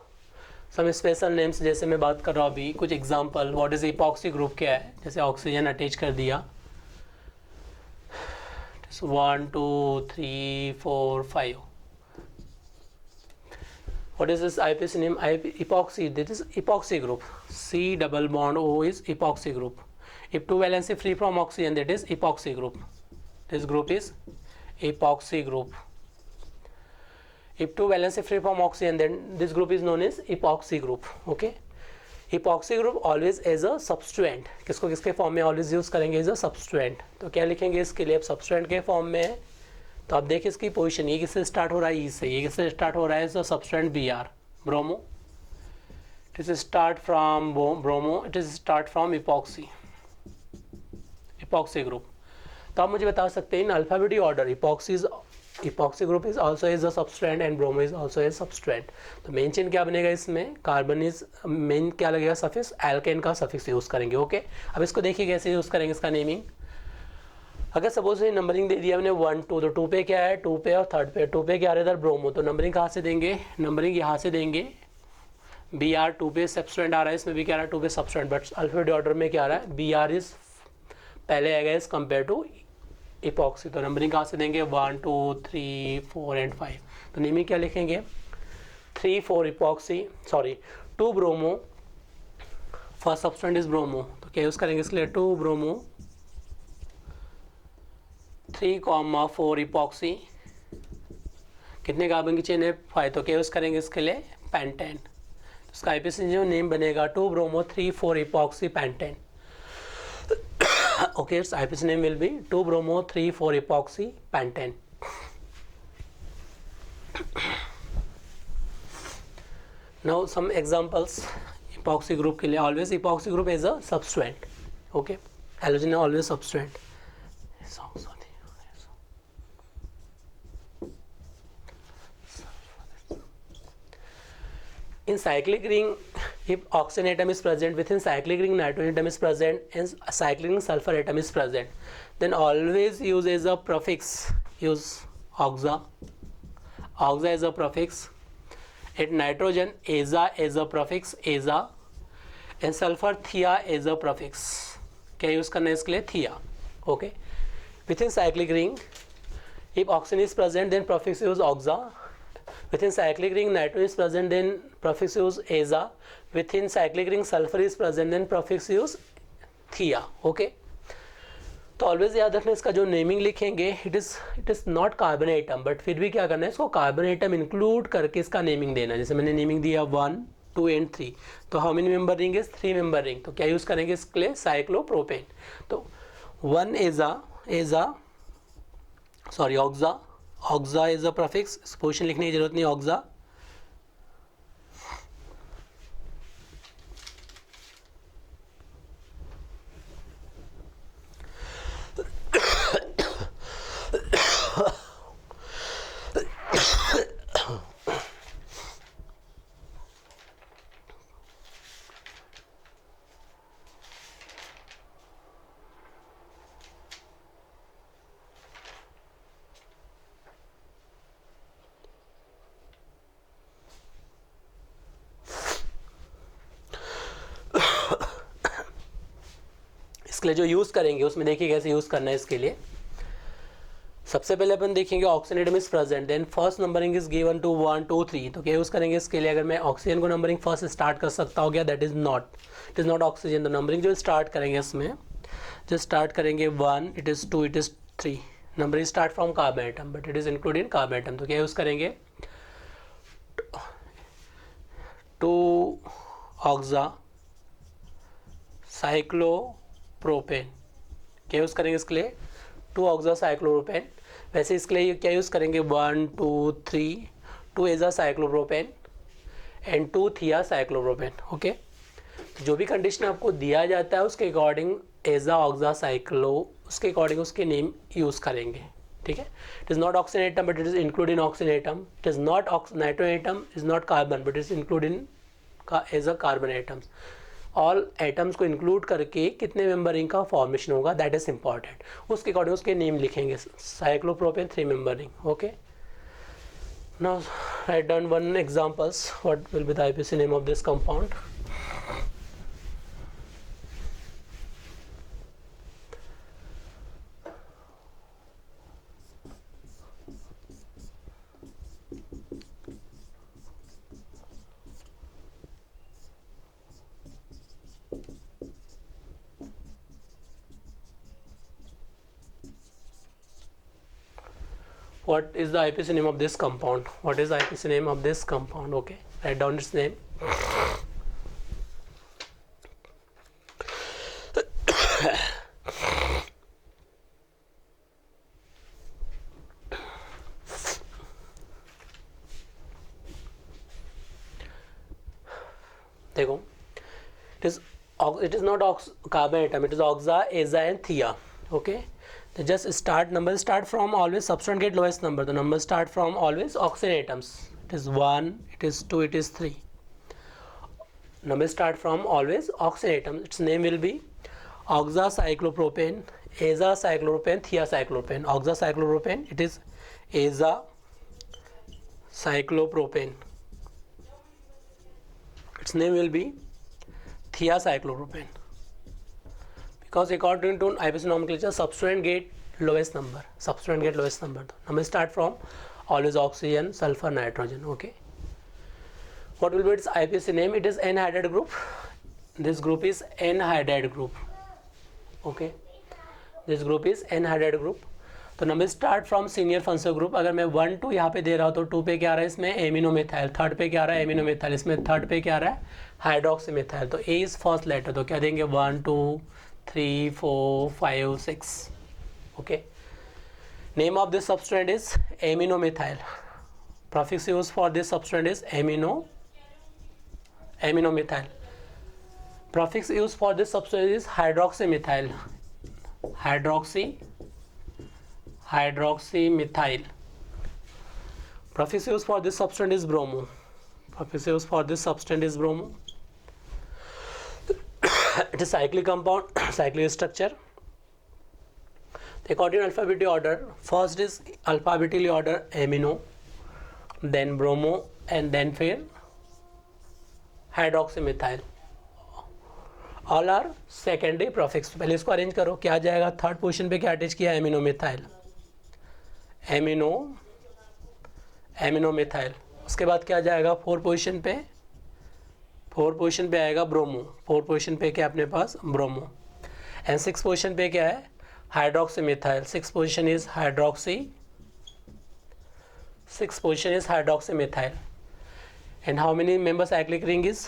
some special names, जैसे मैं बात कर रहा हूँ अभी कुछ example. What is epoxy group क्या है, जैसे ऑक्सीजन अटैच कर दिया 1 2 3 4 5। What is this IPC name? Epoxy. This is epoxy group. C double bond O is epoxy group. If two valency free from oxygen, that is epoxy group. This group is epoxy group. If two valency free from oxygen, then this group is known as epoxy group. Okay. Epoxy group always as a substituent. किसको किसके form में always use करेंगे as a substituent. तो क्या लिखेंगे इसके लिए, अब substituent के फॉर्म में है तो आप देखिए इसकी पोजीशन, ये किससे स्टार्ट हो रहा है, ई से, ये किससे स्टार्ट हो रहा है, so substituent B R, bromo. It is start from bromo, it is start from epoxy, epoxy group. तो आप मुझे बता सकते हैं in alphabetic order epoxy group is also as a substituent and bromo is also as substituent. तो main chain क्या बनेगा इसमें, कार्बन इज मेन क्या लगेगा सफिक्स, एल्केन का सफिक्स यूज करेंगे। ओके, अब इसको देखिए कैसे यूज करेंगे इसका नेमिंग। अगर सपोज नंबरिंग दे दिया मैंने 1 2, तो 2 पे क्या है, 2 पे और 3rd पे, 2 पे क्या आ रहा है इधर ब्रोमो, तो नंबरिंग कहाँ से देंगे, नंबरिंग यहाँ से देंगे। बी आर 2 पे सबस्टेंट आ रहा है, इसमें भी क्या आ रहा है 2 पे सबस्टेंट, बट अल्फाबेटिक ऑर्डर में क्या आ रहा है, बी आर इज पहले आएगा इज कंपेयर टू इपॉक्सी। तो नंबरिंग कहाँ से देंगे 1 2 3 4 एंड 5। तो नेमिंग क्या लिखेंगे 3 4 epoxy, sorry 2 bromo, first substance is bromo, तो क्या यूज करेंगे इसके लिए 2 ब्रोमो 3,4 इपॉक्सी। कितने कार्बन की चेन है 5, तो क्या यूज करेंगे इसके लिए पेंटेन। तो इसका आईपीसी जो नेम बनेगा 2 bromo 3 4 epoxy pentane. Okay, its IPC name will be 2 bromo 3 4 epoxy pentane. Now some examples epoxy group के लिए। Always epoxy group is a substituent. Okay, halogen always substituent. In cyclic ring, if oxygen atom is present, within cyclic ring nitrogen atom is present, and cyclic ring sulfur atom is present, then always use as a prefix, use oxa. Oxa is a prefix. At nitrogen, aza as a prefix, aza, and sulfur thia as a prefix. क्या use करना है इसके लिए thia. Okay. Within cyclic ring, if oxygen is present, then prefix use oxa. Within cyclic ring nitrogen is present, then prefix use aza. Within cyclic ring sulfur is present, then prefix use thia. Okay, तो always याद रखना इसका जो naming लिखेंगे it is not carbon atom, but फिर भी क्या करना है इसको कार्बन एटम इंक्लूड करके इसका नेमिंग देना। जैसे मैंने नेमिंग दिया 1 2 एंड 3, तो how many member ring is 3 member ring, तो क्या यूज करेंगे इसके लिए साइक्लोप्रोपेन। तो 1 ऑक्सा, ऑक्सा इज अ प्रीफिक्स, पोजीशन लिखने की जरूरत नहीं, ऑक्सा। इसके लिए जो यूज़ करेंगे उसमें देखिए कैसे यूज़ करना है। इसके लिए सबसे पहले अपन देखेंगे oxygen atom is present, then first numbering is given to 1 2 3, तो क्या यूज़ करेंगे इसके लिए। अगर मैं ऑक्सीजन को नंबरिंग फर्स्ट स्टार्ट कर सकता हूँ क्या, that is not, it is not oxygen. तो नंबरिंग जो स्टार्ट करेंगे इसमें जो स्टार्ट करेंगे 1, it is 2, it is 3, numbering start from carbon atom, but it is include in carbon atom. तो क्या यूज़ करेंगे 2 ऑक्सा साइक्लोप्रोपेन, क्या यूज़ करेंगे इसके लिए 2 ऑक्सा साइक्लोप्रोपेन। वैसे इसके लिए क्या यूज़ करेंगे 1 2 3 2 एजा साइक्लोप्रोपेन एंड 2 थिया साइक्लोप्रोपेन। ओके, जो भी कंडीशन आपको दिया जाता है उसके अकॉर्डिंग एजा ऑक्सा साइक्लो उसके अकॉर्डिंग उसके नेम यूज़ करेंगे। ठीक है, it is not oxygen atom but it is include in oxygen atom, it is not nitrogen atom, is not carbon but it is include in as a carbon atoms. All atoms को include करके कितने membering का formation होगा that is important, उसके according उसके name लिखेंगे। Cyclopropane 3 membering. Okay, now write down one examples what will be the IPC name of this compound. What is the IPC name of this compound? What is the IPC name of this compound? Okay, write down its name. देखो, it is not carbon atom, it is oxa, aza and thea. Okay, तो just start, number start from always substance get lowest number, the number start from always oxygen atoms, it is 1, it is 2, it is 3. Number start from always oxygen atoms, its name will be oxa cyclopropane, aza cyclopropane, thea cyclopropane. Oxa cyclopropane, it is aza cyclopropane, its name will be thea cyclopropane. Because according to IPC nomenclature, substituent get lowest number. Substituent get lowest number. Number start from always oxygen, sulfur, nitrogen. Okay. What will be its IPC name? It is N-hydride group. This group is N-hydride group. Okay. This group is N-hydride group. तो number start from senior functional group. अगर मैं 1 2 यहाँ पे दे रहा हूँ तो 2 पे क्या आ रहा है इसमें एमिनोमिथाइल, थर्ड पे क्या आ रहा है एमिनोमिथाइल, इसमें थर्ड पे क्या आ रहा है हाइड्रोक्सीमिथाइल। तो ए इज फर्स्ट लेटर, तो क्या देंगे 1 2 3 4 5 6। Okay, name of this substituent is aminomethyl, prefix used for this substance is aminomethyl, prefix used for this substance is hydroxymethyl, hydroxymethyl, prefix used for this substance is bromo, prefix used for this substance is bromo. It is cyclic compound, cyclic structure. According to alphabetic order, first is alphabetically order amino, then bromo and then फिर hydroxymethyl. All are secondary prefix. पहले इसको arrange करो, क्या जाएगा third position पे क्या attach किया एमिनोमिथाइल, एमिनोमिथाइल। उसके बाद क्या जाएगा फोर्थ पोजीशन पे आएगा ब्रोमो, फोर्थ पोजीशन पे क्या अपने पास ब्रोमो, एंड सिक्स पोजीशन पे क्या है hydroxymethyl, six position is hydroxymethyl. And how many member cyclic ring is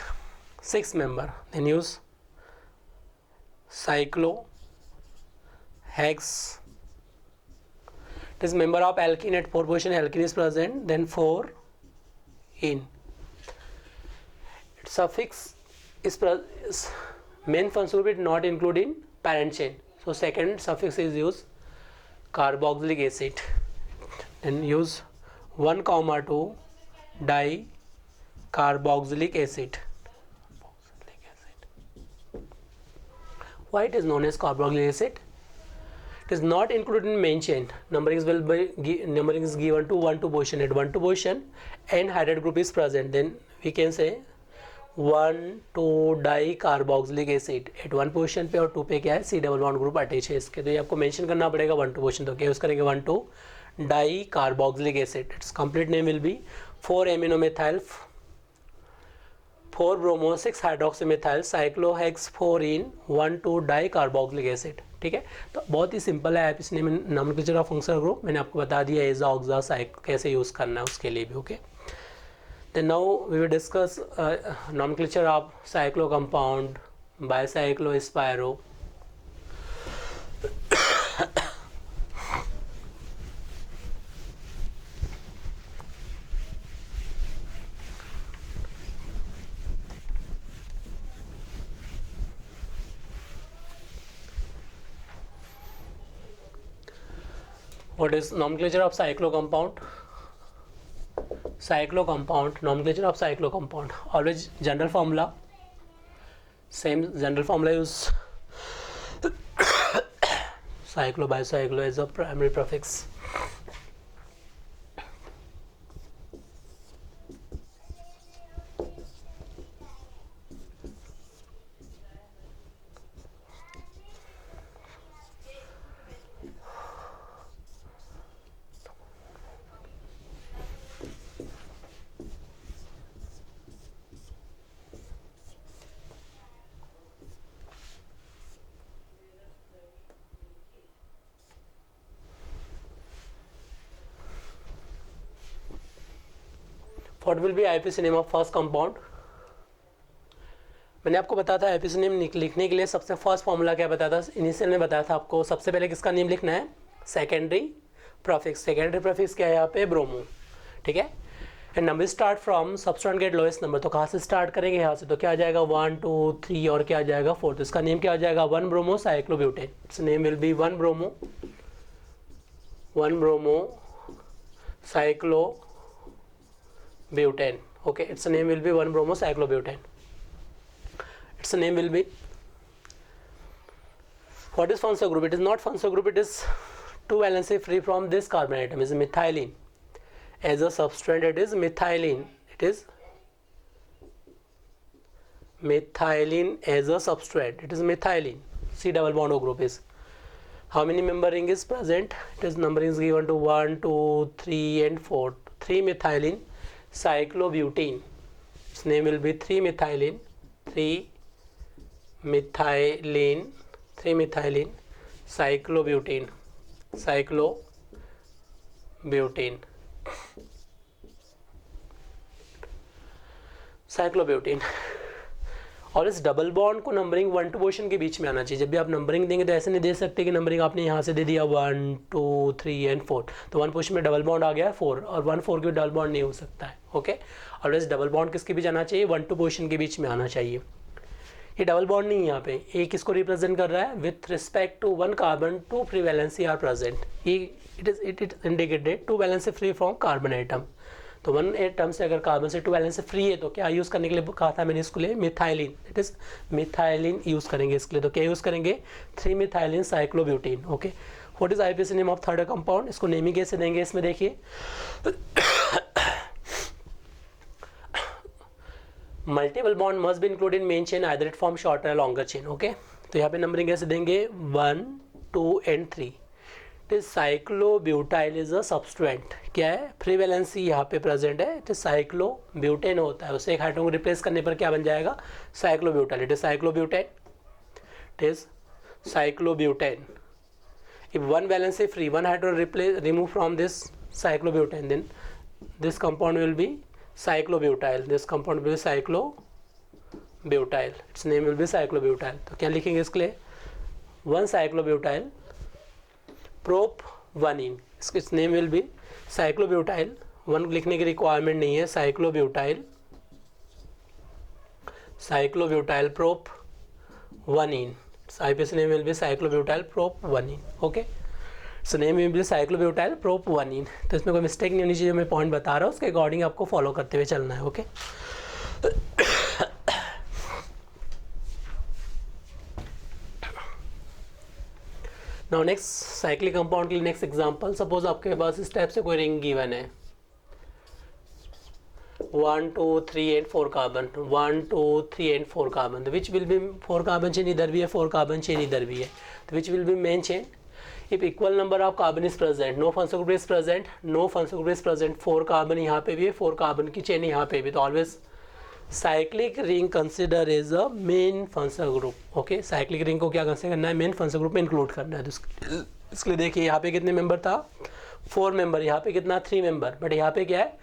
6 member. Then use cyclo hex. It is member of alkene, at 4 position alkene is present, then 4 in. Its suffix is main function group not included in parent chain, so second suffix is used carboxylic acid, then use 1,2 dicarboxylic acid. Why it is known as carboxylic acid? It is not included in main chain. Numbering is given to 1 2 position. At 1 2 position, N-hydride group is present. Then we can say 1 2 dicarboxylic acid. At 1 position पे और 2 पे क्या है C double bond group attach है इसके, तो ये आपको मेंशन करना पड़ेगा 1 2 पोजीशन। तो क्या यूज करेंगे 1 2 dicarboxylic acid. Its complete name will be 4 aminomethyl, 4 bromo, 6 hydroxymethyl, cyclohex 4 in 1 2 dicarboxylic acid. ठीक है, तो बहुत ही सिंपल है IPC nomenclature of functional group. मैंने आपको बता दिया एजा ऑक्सा कैसे यूज करना है उसके लिए भी। Okay, then now we will discuss nomenclature of cyclo compound, bicyclo, spiro. What is nomenclature of cyclo compound? Cyclo compound, nomenclature of cyclo compound. Always general formula. Same general formula use. Cyclo by cyclo is a primary prefix. What will be IUPAC name of first compound? मैंने आपको बताया था IUPAC name लिखने के लिए सबसे first formula क्या बताया था, इनिशियल में बताया था आपको। सबसे पहले किसका नेम लिखना है? Secondary prefix. सेकेंडरी प्रीफिक्स क्या है यहाँ पे? ब्रोमो, ठीक है। And number start from substituent get lowest number, तो कहाँ से स्टार्ट करेंगे? यहाँ से। तो क्या आ जाएगा? 1 2 3 और क्या आ जाएगा? 4। तो इसका नेम क्या आ जाएगा? 1 bromo cyclobutane. It's name will be 1 bromo cyclobutane. Okay, its name will be 1-bromocyclobutane. Its name will be. What is functional group? It is not functional group. It is 2 valency free from this carbon atom. Is methylene. As a substrate, it is methylene. It is methylene as a substrate. It is methylene. C double bond O group is. How many member ring is present? It is numbering is given to 1 2 3 and 4. 3 methylene cyclobutene. Its name will be 3-methylene cyclobutene. और इस double bond को numbering 1 2 position के बीच में आना चाहिए। जब भी आप नंबरिंग देंगे तो ऐसे नहीं दे सकते कि नंबरिंग आपने यहाँ से दे दिया 1 2 3 एंड 4, तो 1 पोजीशन में डबल बॉन्ड आ गया 4 और 1 4 के डबल बॉन्ड नहीं हो सकता है। ओके, और इस डबल बॉन्ड किसके बीच आना चाहिए? 1 2 पोजीशन के बीच में आना चाहिए। ये डबल बॉन्ड नहीं है यहाँ पे, ये किसको रिप्रेजेंट कर रहा है? With respect to 1 carbon 2 free valency are present. It is indicated 2 valency free from carbon atom. तो 1 एटम से अगर कार्बन से 2 वैलेंसी फ्री है तो क्या यूज़ करने के लिए कहा था मैंने इसके लिए? Methylene. It is methylene use करेंगे इसके लिए। तो क्या यूज़ करेंगे? 3-methylene cyclobutene। Okay, what is IUPAC name of third compound? इसको नेमिंग कैसे देंगे इसमें देखिए। Multiple bond must be include in main chain, either it form shorter या लॉन्गर चेन। ओके, तो यहाँ पे नंबरिंग कैसे देंगे? 1 2 एंड 3। साइक्लोब्यूटाइल is a सब्सटेंट। क्या है? फ्री वैलेंसी यहाँ पे प्रेजेंट है, तो साइक्लोब्यूटेन होता है, उसे एक हाइड्रोजन को रिप्लेस करने पर क्या बन जाएगा? Cyclobutyl. It is cyclobutane. It is cyclobutane. If 1 valency free, 1 hydrogen replace remove from this cyclobutane, then this compound will be cyclobutyl. This compound will be cyclobutyl. Its name will be cyclobutyl. तो क्या लिखेंगे इसके लिए? 1 cyclobutyl prop 1 in. Its name will be cyclobutyl. 1 लिखने की requirement नहीं है। cyclobutyl prop 1 in. Its IUPAC name will be cyclobutyl prop 1 in. Okay. So name will B साइक्लोब्यूटाइल prop 1 in. तो इसमें कोई मिस्टेक नहीं होनी चाहिए, मैं पॉइंट बता रहा हूँ, उसके अकॉर्डिंग आपको फॉलो करते हुए चलना है। Okay, now next cyclic compound के लिए नेक्स्ट एग्जांपल। सपोज आपके पास इस टाइप से कोई रिंग गिवन है, 1 2 3 and 4 carbon, 1 2 3 and 4 carbon, which will be 4 carbon chain इधर भी है, 4 कार्बन चेन इधर भी है, तो which will be main chain? If equal number of carbon is present, no functional group is present, no functional group is present, 4 carbon यहाँ पे भी है, 4 कार्बन की चेन यहाँ पे भी, तो always cyclic ring consider as a main functional group. Okay, cyclic ring को क्या कंसिडर करना है? मेन फंक्शनल ग्रुप में इंक्लूड करना है। तो इसके लिए देखिए यहाँ पे कितने मेंबर था? 4 मेंबर। यहाँ पे कितना? 3 मेंबर। बट यहाँ पे क्या है?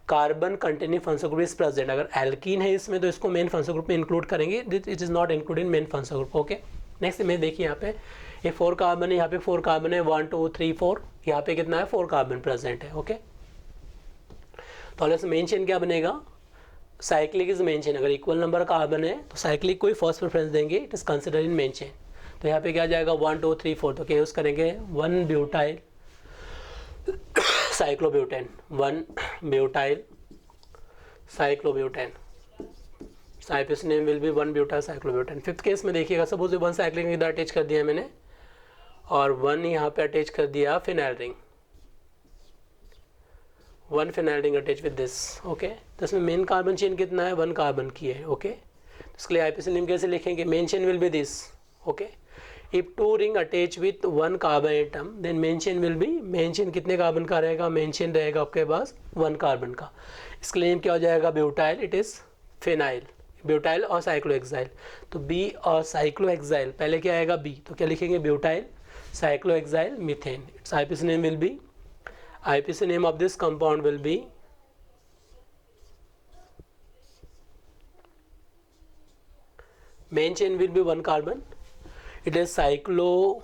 Carbon containing functional group is present. अगर एल्कीन है इसमें तो इसको मेन फंक्शनल ग्रुप में इंक्लूड करेंगे। It is not include in main functional group. Okay, next में देखिए यहाँ पे ये 4 कार्बन है, यहाँ पे 4 कार्बन है, 1 2 3 4, यहाँ पे कितना है? 4 कार्बन प्रेजेंट है। ओके, तो ऑलवेज मेन चेन क्या बनेगा? Cyclic is main chain. अगर इक्वल नंबर कार्बन है तो साइक्लिक को ही फर्स्ट प्रेफरेंस देंगे, it is consider in main chain. तो यहाँ पे क्या जाएगा? 1 2 3 4, तो क्या यूज़ करेंगे? 1 ब्यूटाइल साइक्लोब्यूटेन, 1 ब्यूटाइल साइक्लोब्यूटेन, साइपिस name will be 1 butyl cyclobutane. Fifth case में देखिएगा, सपोज 1 साइक्लिक इधर अटैच कर दिया मैंने और 1 यहाँ पे अटैच कर दिया phenyl ring, 1 phenyl ring attach with this, okay. तो इसमें मेन कार्बन चेन कितना है, 1 कार्बन की है, ओके। इसके लिए आईपीसी नेम कैसे लिखेंगे, main chain will be this, okay. If 2 ring attach with 1 carbon atom then main chain will be, main chain कितने कार्बन का रहेगा, मेन चेन रहेगा आपके पास 1 कार्बन का। इसके लिए क्या हो जाएगा, butyl, it is phenyl, butyl और साइक्लोहेक्साइल। तो बी और साइक्लोहेक्साइल, पहले क्या आएगा बी, तो क्या लिखेंगे, butyl cyclohexyl methane. It's IPC name will B, IPC name of this compound will be main chain will be 1 carbon, it is cyclobutyl,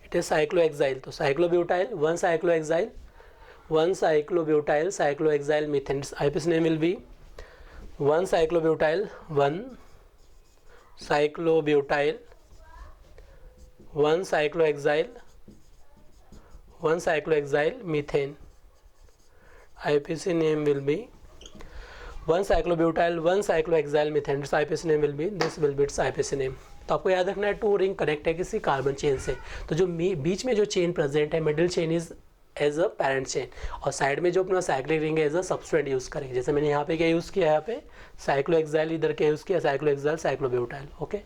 it is cyclohexyl, तो cyclobutyl 1 cyclohexyl, 1 cyclobutyl cyclohexyl methane, IPC name will be 1 cyclobutyl 1 cyclobutyl 1 cyclohexyl 1 cyclohexyl methane, IPC name will be 1 cyclobutyl 1 cyclohexyl methane, its IPC name will be, this will be its IPC name। तो आपको याद रखना है 2 ring connect है किसी carbon chain से, तो जो बीच में जो चेन प्रेजेंट है middle chain is as a parent chain, और साइड में जो अपना साइक्लिक रिंग है एज अ सबस्ट्रेट यूज़ करेंगे। जैसे मैंने यहाँ पे क्या यूज़ किया है, यहाँ पे साइक्लोहेक्साइल, इधर क्या यूज़ किया, cyclohexyl साइक्लोब्यूटाइल, okay.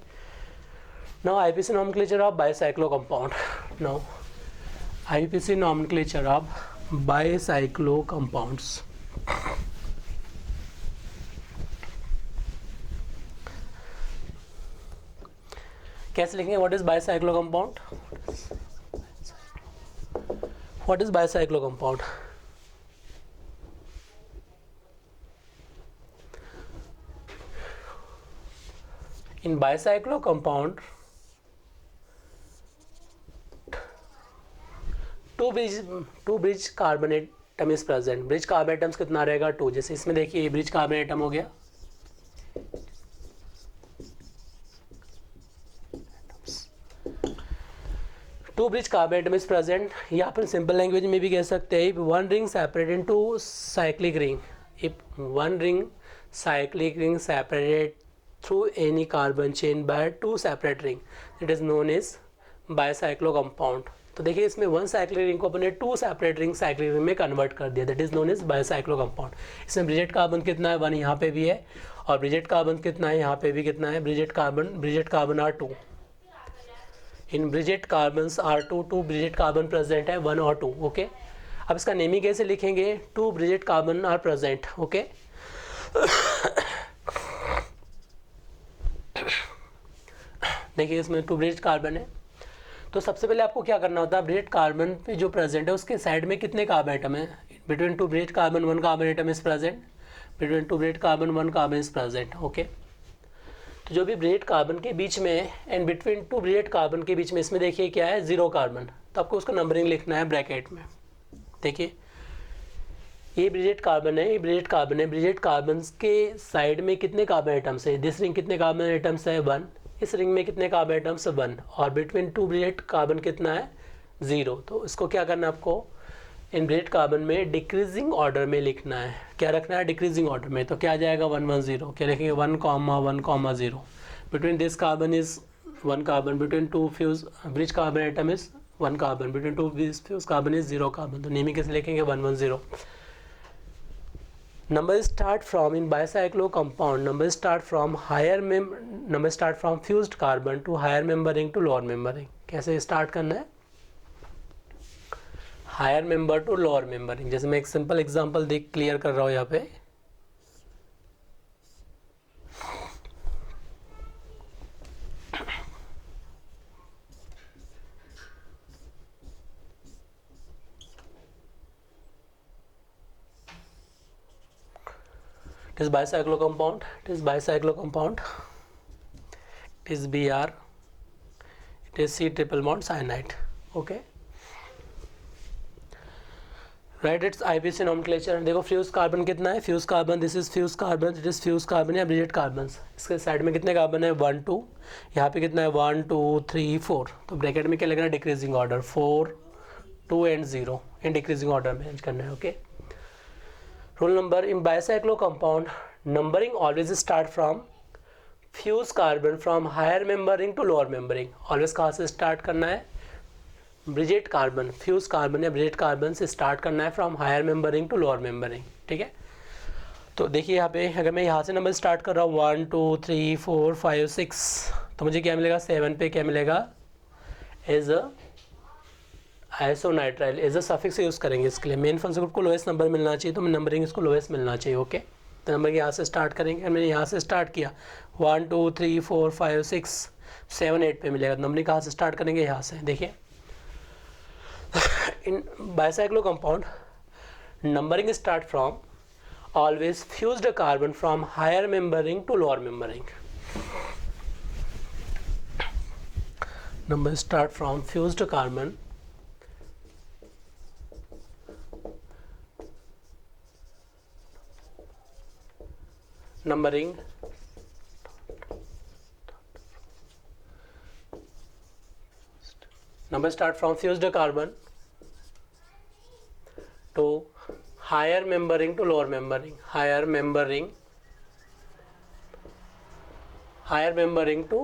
Now IPC nomenclature of bicyclo compound, now IPC nomenclature of bicyclo compounds। कैसे लिखेंगे, what is bicyclo compound, what is bicyclo compound, in bicyclo compound two bridge carbon atom is present, bridge carbon atoms कितना रहेगा 2, जैसे इसमें देखिए bridge carbon atom हो गया, two bridge carbon atom is present, या अपन सिंपल लैंग्वेज में भी कह सकते हैं, 1 ring separate into cyclic ring, if 1 ring cyclic ring separated through any carbon chain by 2 separate ring, it is known as bicyclo compound. तो देखिए इसमें 1 साइक्लिक रिंग को अपने 2 सेपरेट रिंग साइक्लिक रिंग में कन्वर्ट कर दिया, that is known as bicyclo compound. इसमें bridged carbon कितना है, 1 यहाँ पे भी है, और ब्रिजेट कार्बन कितना है, यहाँ पे भी कितना है, bridged carbon are 2, in bridged carbons are 2 bridged carbon present है 1 और 2, ओके। अब इसका नेमिंग कैसे लिखेंगे, 2 bridged carbon are present, okay. देखिए इसमें 2 ब्रिजेट कार्बन है, तो सबसे पहले आपको क्या करना होता है, ब्रिजेट कार्बन पे जो प्रेजेंट है उसके साइड में कितने कार्बन एटम है, between 2 bridged carbon 1 carbon atom is present, between 2 bridged carbon 1 carbon is present, okay. तो जो भी ब्रिजेट कार्बन के बीच में एंड बिटवीन 2 ब्रिजेट कार्बन के बीच में, इसमें देखिए क्या है 0 कार्बन, तो आपको उसका नंबरिंग लिखना है ब्रैकेट में। देखिए ये ब्रिजेट कार्बन है, ये ब्रिजेट कार्बन है, ब्रिजेट कार्बन के साइड में कितने कार्बन एटम्स है, दिस रिंग कितने कार्बन एटम्स है 1, इस रिंग में कितने कार्बन एटम्स 1, और बिटवीन 2 ब्रिजेट कार्बन कितना है 0। तो इसको क्या करना है आपको, इन ब्रिजेट कार्बन में डिक्रीजिंग ऑर्डर में लिखना है, क्या रखना है डिक्रीजिंग ऑर्डर में, तो क्या आ जाएगा 1 1 0, क्या लिखेंगे 1 1 0, between this carbon is 1 carbon, between 2 fuse bridge carbon atom is 1 carbon, between 2 fuse carbon is 0 carbon, तो नेमिंग कैसे लिखेंगे 1 1 0। Number start from, in bicyclo compound, number start from fused carbon to higher member ring to lower member ring। कैसे start करना है, higher member to lower member ring. जैसे मैं एक simple example देख क्लियर कर रहा हूँ यहाँ पे, it is bicyclo compound, it is bicyclo compound, it is Br, it is C triple bond cyanide, okay, right, its IPC nomenclature। देखो फ्यूज कार्बन कितना है, fuse carbon, this is fuse carbon, it is fuse carbon या bridged carbon, इसके side में कितने carbon है 1 2, यहाँ पे कितना है 1 2 3 4, तो ब्रैकेट में क्या लगना है decreasing order 4 2 and 0 in decreasing order में arrange करना है. Okay. Rule number in bicyclo compound, numbering always start from fused carbon from higher membering to lower membering. Always कहाँ से start करना है? ब्रिजेट कार्बन, फ्यूज कार्बन या bridged carbon से start करना है from higher membering to lower membering. ठीक है. तो देखिए यहाँ पे अगर मैं यहाँ से नंबर स्टार्ट कर रहा हूँ 1 2 3 4 5 6, तो मुझे क्या मिलेगा 7 पे क्या मिलेगा as a isonitrile. As a suffix use करेंगे इसके लिए. मेन फंक्शन ग्रुप को लोएस्ट नंबर मिलना चाहिए, तो नंबरिंग इसको लोएस्ट मिलना चाहिए. ओके. तो नंबर यहाँ से स्टार्ट करेंगे. मैंने यहाँ से स्टार्ट किया 1 2 3 4 5 6 7 8 पे मिलेगा. नंबरिंग कहाँ से स्टार्ट करेंगे? यहाँ से. देखिए in bicyclo compound, numbering start from always fused carbon from higher membering to lower membering. Number start from fused carbon numbering start from fused carbon to higher membering to lower membering. Higher membering to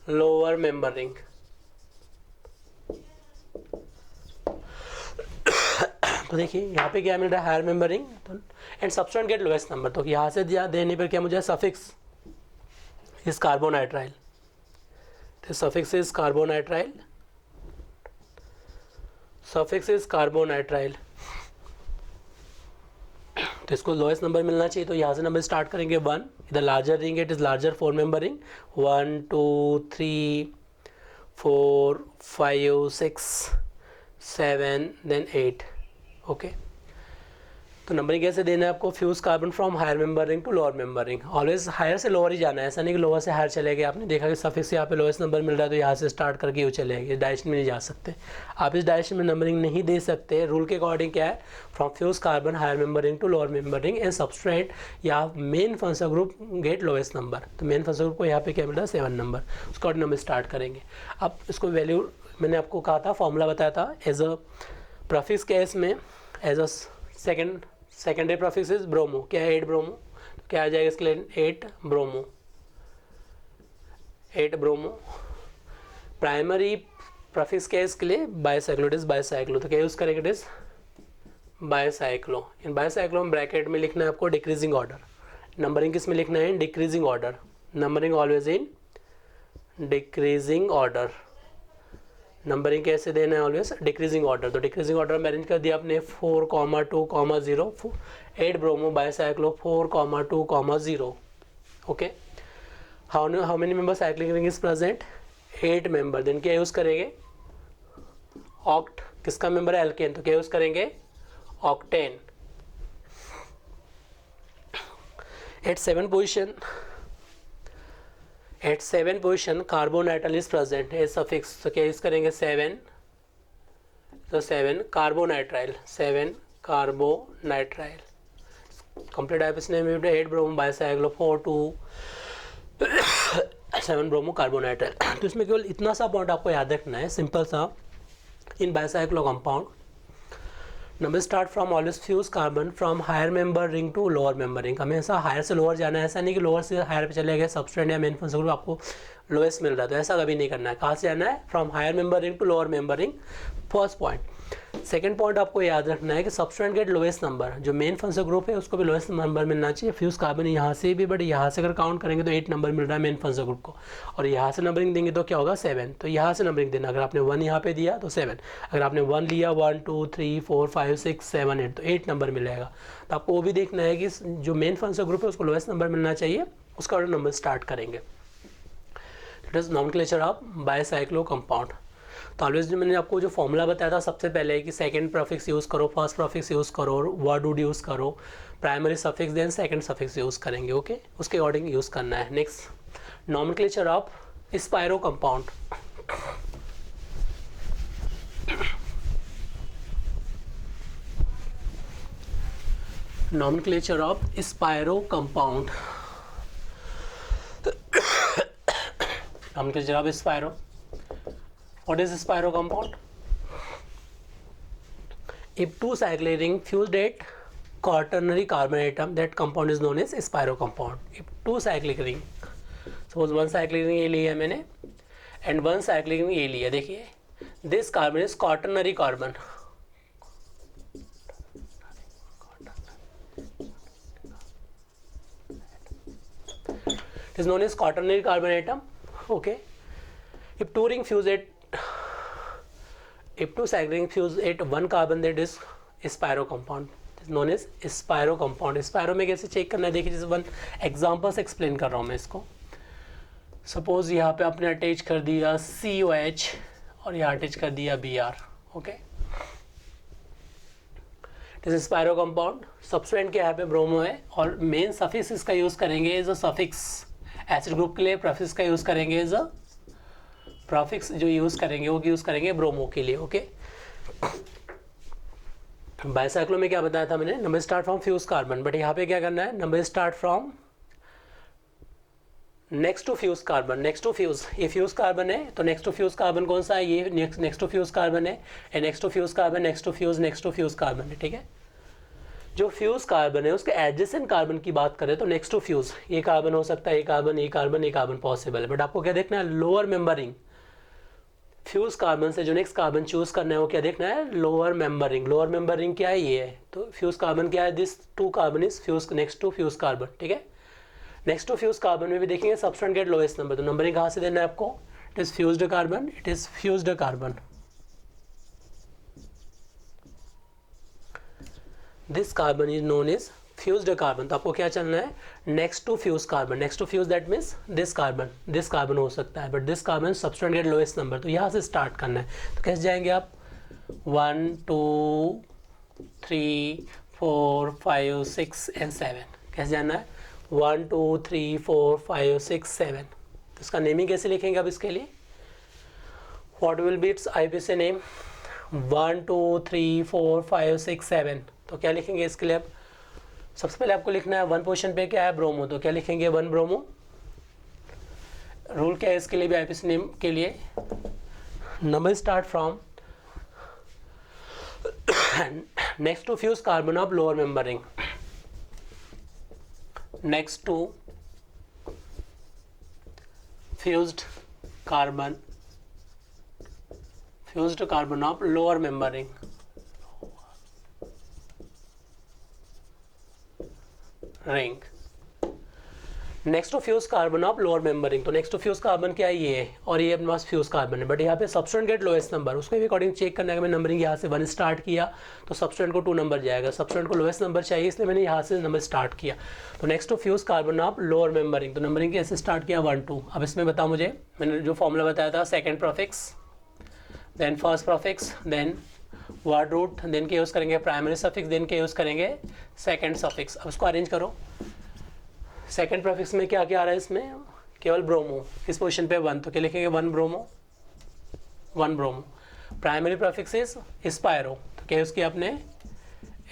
lower membering. तो देखिए यहाँ पे क्या मिल रहा है higher membering and substituent get lowest number. तो यहाँ से दिया देने पर क्या मुझे सफिक्स इस carbonitrile. The suffix is carbonitrile. Suffix is carbonitrile. तो इसको लोएस्ट नंबर मिलना चाहिए. तो यहाँ से नंबर स्टार्ट करेंगे 1. इधर larger ring, it is larger 4 membering 1 2 3 4 5 6 7 then 8. Okay. तो नंबरिंग कैसे देना है आपको? Fuse carbon from higher membering to lower membering. Always higher से लोअर ही जाना है. ऐसा नहीं कि लोअर से हायर चले गए. आपने देखा कि सफिक्स यहाँ पे लोएस्ट नंबर मिल रहा है तो यहाँ से स्टार्ट करके यूँ चले गए. इस डायरेक्शन में नहीं जा सकते आप. इस डायरेक्शन में नंबरिंग नहीं दे सकते. रूल के अकॉर्डिंग क्या है? From fuse carbon higher membering to lower membering and substrate या main function group get lowest number. तो मेन फंक्शन ग्रुप को यहाँ पे क्या मिल रहा है 7 नंबर. उसका नंबर स्टार्ट करेंगे. अब इसको वैल्यू मैंने आपको कहा था, फॉर्मूला बताया था. एज अ प्रीफिक्स केस में as a secondary prefix is bromo. क्या है? 8 ब्रोमो. तो क्या आ जाएगा इसके लिए? 8 bromo. 8 bromo. Primary prefix case के लिए बाईसाइक्लो. It is bicyclo. तो क्या यूज़ करेंगे? It is bicyclo. In bicyclo में ब्रैकेट में लिखना है आपको डिक्रीजिंग ऑर्डर. नंबरिंग किस में लिखना है? In decreasing order. Numbering always in decreasing order. Numbering कैसे देना है? Always decreasing order. तो डिक्रीजिंग ऑर्डर में अरेंज कर दिया आपने 4 2 0 8 bromo bicyclo 4 2 0. Okay. How many member cyclic ring is present? 8 member. Then क्या यूज़ करेंगे? ऑक्ट. किसका मेंबर है? एल्केन. तो क्या यूज़ करेंगे? Octane. At 7 position carbonitrile is present as suffix. तो क्या यूज़ करेंगे? 7. तो 7 carbonitrile. 7 carbonitrile. Complete eyepiece name 8 bromo bicyclo 4 2 7 bromo carbonitrile. तो इसमें केवल इतना सा पॉइंट आपको याद रखना है, सिंपल सा. In bicyclo compound number start from always fuse carbon from higher member ring to lower member ring. हमेशा हायर से लोअर जाना है. ऐसा नहीं कि लोअर से हायर पे चले गए सबस्ट्रेंट या मेन फंक्शन ग्रुप आपको लोएस्ट मिल रहा है. तो ऐसा कभी नहीं करना है. कहाँ से जाना है? From higher member ring to lower member ring. First point. Second point आपको याद रखना है कि सबस्ट्रेंट गेट लोएस्ट नंबर. जो मेन फंक्शन ग्रुप है उसको भी लोएस्ट नंबर मिलना चाहिए. फ्यूज कार्बन यहाँ से भी, बट यहाँ से अगर काउंट करेंगे तो 8 नंबर मिल रहा है मेन फंक्शन ग्रुप को. और यहाँ से नंबरिंग देंगे तो क्या होगा? 7. तो यहाँ से नंबरिंग देना. अगर आपने 1 यहाँ पे दिया तो 7. अगर आपने 1 लिया 1 2 3 4 5 6 7 8 तो 8 नंबर मिलेगा. तो आपको वो भी देखना है कि जो मेन फंक्शन ग्रुप है उसको लोएस्ट नंबर मिलना चाहिए. उसका ऑर्डर नंबर स्टार्ट करेंगे. It is nomenclature of bicyclo compound. तो ऑलवेज जो मैंने आपको जो फॉर्मूला बताया था सबसे पहले कि सेकंड प्रीफिक्स यूज़ करो, फर्स्ट प्रीफिक्स यूज़ करो, वर्ड वुड यूज़ करो, primary suffix then second suffix use करेंगे. ओके. उसके अकॉर्डिंग यूज़ करना है. Next nomenclature of spiro compound. Nomenclature of spiro compound. Nomenclature of spiro. What is spiro compound? If two cyclic ring fused at quaternary carbon atom, that compound is known as spiro compound. If two cyclic ring, suppose one cyclic ring A लिया मैंने and one cyclic ring A लिया, देखिए this carbon is quaternary carbon. It is known as quaternary carbon atom. Okay. If two cyclic ring fuse at one carbon, that is spiro compound. It is known as spiro compound. Spiro में कैसे check करना है, देखिए जैसे one example से explain कर रहा हूँ मैं इसको. सपोज यहाँ पे आपने अटैच कर दिया COH और यहाँ अटैच कर दिया Br. Okay, it is spiro compound. Substituent क्या यहाँ पे ब्रोमो है और मेन सफिक्स इसका यूज करेंगे as a suffix. Acid group के लिए प्रीफिक्स का यूज करेंगे एज अ प्रीफिक्स, जो यूज करेंगे वो यूज करेंगे ब्रोमो के लिए. ओके, बाइसाइक्लो में क्या बताया था मैंने, number start from fuse carbon, but यहाँ पे क्या करना है, number start from next to fuse carbon. Next to fuse, ये फ्यूज कार्बन है तो नेक्स्ट टू फ्यूज कार्बन कौन सा है, ये नेक्स्ट टू फ्यूज कार्बन है. Next to fuse carbon, next to fuse carbon है. ठीक है, जो फ्यूज कार्बन है उसके एडजेसेंट कार्बन की बात करें तो नेक्स्ट टू फ्यूज ये कार्बन हो सकता है, ये कार्बन, ये कार्बन, ये कार्बन पॉसिबल है. बट आपको क्या देखना है, लोअर मेंबरिंग. फ्यूज कार्बन से जो नेक्स्ट कार्बन चूज करना है वो क्या देखना है, लोअर मेंबरिंग. लोअर मेंबरिंग क्या है, ये है. तो फ्यूज कार्बन क्या है, this two carbon is fuse next to fuse carbon. ठीक है, नेक्स्ट टू फ्यूज कार्बन में भी देखेंगे सब्सटेंट गेट लोएस्ट नंबर. तो नंबरिंग कहाँ से देना है आपको, it is fused carbon, it is fused carbon. This carbon is known as fused carbon. तो आपको क्या चलना है, next to fuse carbon. Next to fuse that means this carbon हो सकता है, but this carbon सब्सटेंट get lowest number. तो यहाँ से स्टार्ट करना है. तो कैसे जाएंगे आप, 1 2 3 4 5 6 एंड 7. कैसे जाना है, 1 2 3 4 5 6 7. तो इसका नेमिंग कैसे लिखेंगे अब इसके लिए, what will be it's IPC name, 1 2 3 4 5 6 7. तो क्या लिखेंगे इसके लिए, अब सबसे पहले आपको लिखना है वन पोजीशन पे क्या है, ब्रोमो. तो क्या लिखेंगे, 1 ब्रोमो. रूल क्या है इसके लिए भी, IPC नेम के लिए, number start from next to fuse carbon of lower membering. Next to fused carbon of lower membering. Ring. Next to fuse carbon of lower membering. तो नेक्स्ट टू फ्यूज कार्बन क्या है, ये है, और ये अपने पास फ्यूज कार्बन है. बट यहाँ पे सब्सटेंट गेट लोएस्ट नंबर, उसके भी अकॉर्डिंग चेक करना है. मैं नंबरिंग यहाँ से 1 स्टार्ट किया तो सब्सटेंट को 2 नंबर जाएगा. सब्सटेंट को लोएस्ट नंबर चाहिए इसलिए मैंने यहाँ से नंबर स्टार्ट किया. तो next to fuse carbon of lower membering. तो नंबरिंग कैसे स्टार्ट किया, 1 2. अब इसमें बताओ मुझे, मैंने जो फॉर्मूला बताया था, second prefix, then first prefix, then word root, then के यूज़ करेंगे प्राइमरी सफिक्स, देन के यूज़ करेंगे सेकेंड सफिक्स. अब उसको अरेंज करो. सेकेंड प्रीफिक्स में क्या क्या आ रहा है, इसमें केवल ब्रोमो. किस पोजीशन पे, 1. तो क्या लिखेंगे, 1 bromo. Primary prefix is spiro. तो क्या यूज़ किया आपने,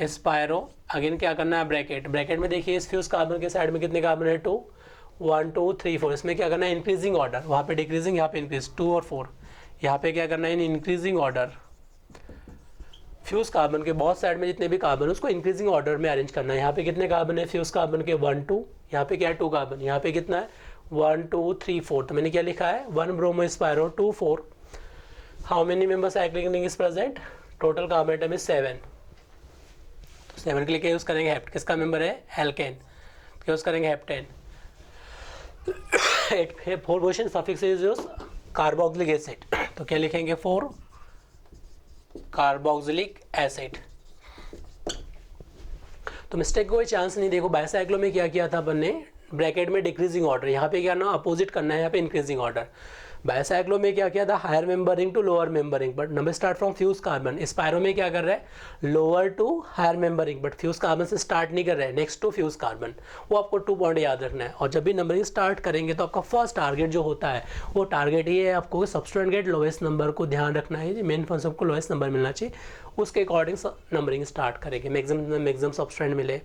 स्पायरो. अगेन क्या करना है, ब्रैकेट में देखिए इस फ्यूज कार्बन के साइड में कितने कार्बन है, 2 1 2 3 4. इसमें क्या करना है, इंक्रीजिंग ऑर्डर. वहाँ पे डिक्रीजिंग, यहाँ पे इंक्रीज, 2 और 4. यहाँ पे क्या करना है, in increasing order. Fuse carbon के बहुत साइड में जितने भी कार्बन उसको इंक्रीजिंग ऑर्डर में अरेंज करना है. यहाँ पे कितने कार्बन है फ्यूज कार्बन के, 1 2. यहाँ पे क्या है, 2 कार्बन. यहाँ पे कितना है, 1 2 3 4. तो मैंने क्या लिखा है, 1 bromo spiro 2 4. How many member cyclic ring is present, total carbon atom is 7. तो 7 के लिए क्या यूज करेंगे, हेप्ट. किसका मेंबर है, एल्केन. क्या यूज करेंगे, heptane. 4 position suffix is use carboxylic acid. तो क्या लिखेंगे, 4 कार्बोक्सिलिक एसिड. तो मिस्टेक कोई चांस नहीं. देखो बाइसाइक्लो में क्या किया था अपन ने, ब्रैकेट में डिक्रीजिंग ऑर्डर, यहाँ पे क्या ना अपोजिट करना है, यहाँ पे इंक्रीजिंग ऑर्डर. बाइसाइक्लो में क्या किया था, higher membering to lower membering, but number start from fuse carbon. Spiro में क्या कर रहा है, lower to higher membering, but fuse carbon से स्टार्ट नहीं कर रहा है, नेक्स्ट टू फ्यूज कार्बन. वो आपको 2 पॉइंट याद रखना है. और जब भी नंबरिंग स्टार्ट करेंगे तो आपका फर्स्ट टारगेट जो होता है वो टारगेट ये है, आपको सब्सटेंट गेट लोएस्ट नंबर को ध्यान रखना है. मेन फंक्शन को लोएस्ट नंबर मिलना चाहिए, उसके अकॉर्डिंग नंबरिंग स्टार्ट करेंगे. मैक्सिमम सब्सटेंट मिले,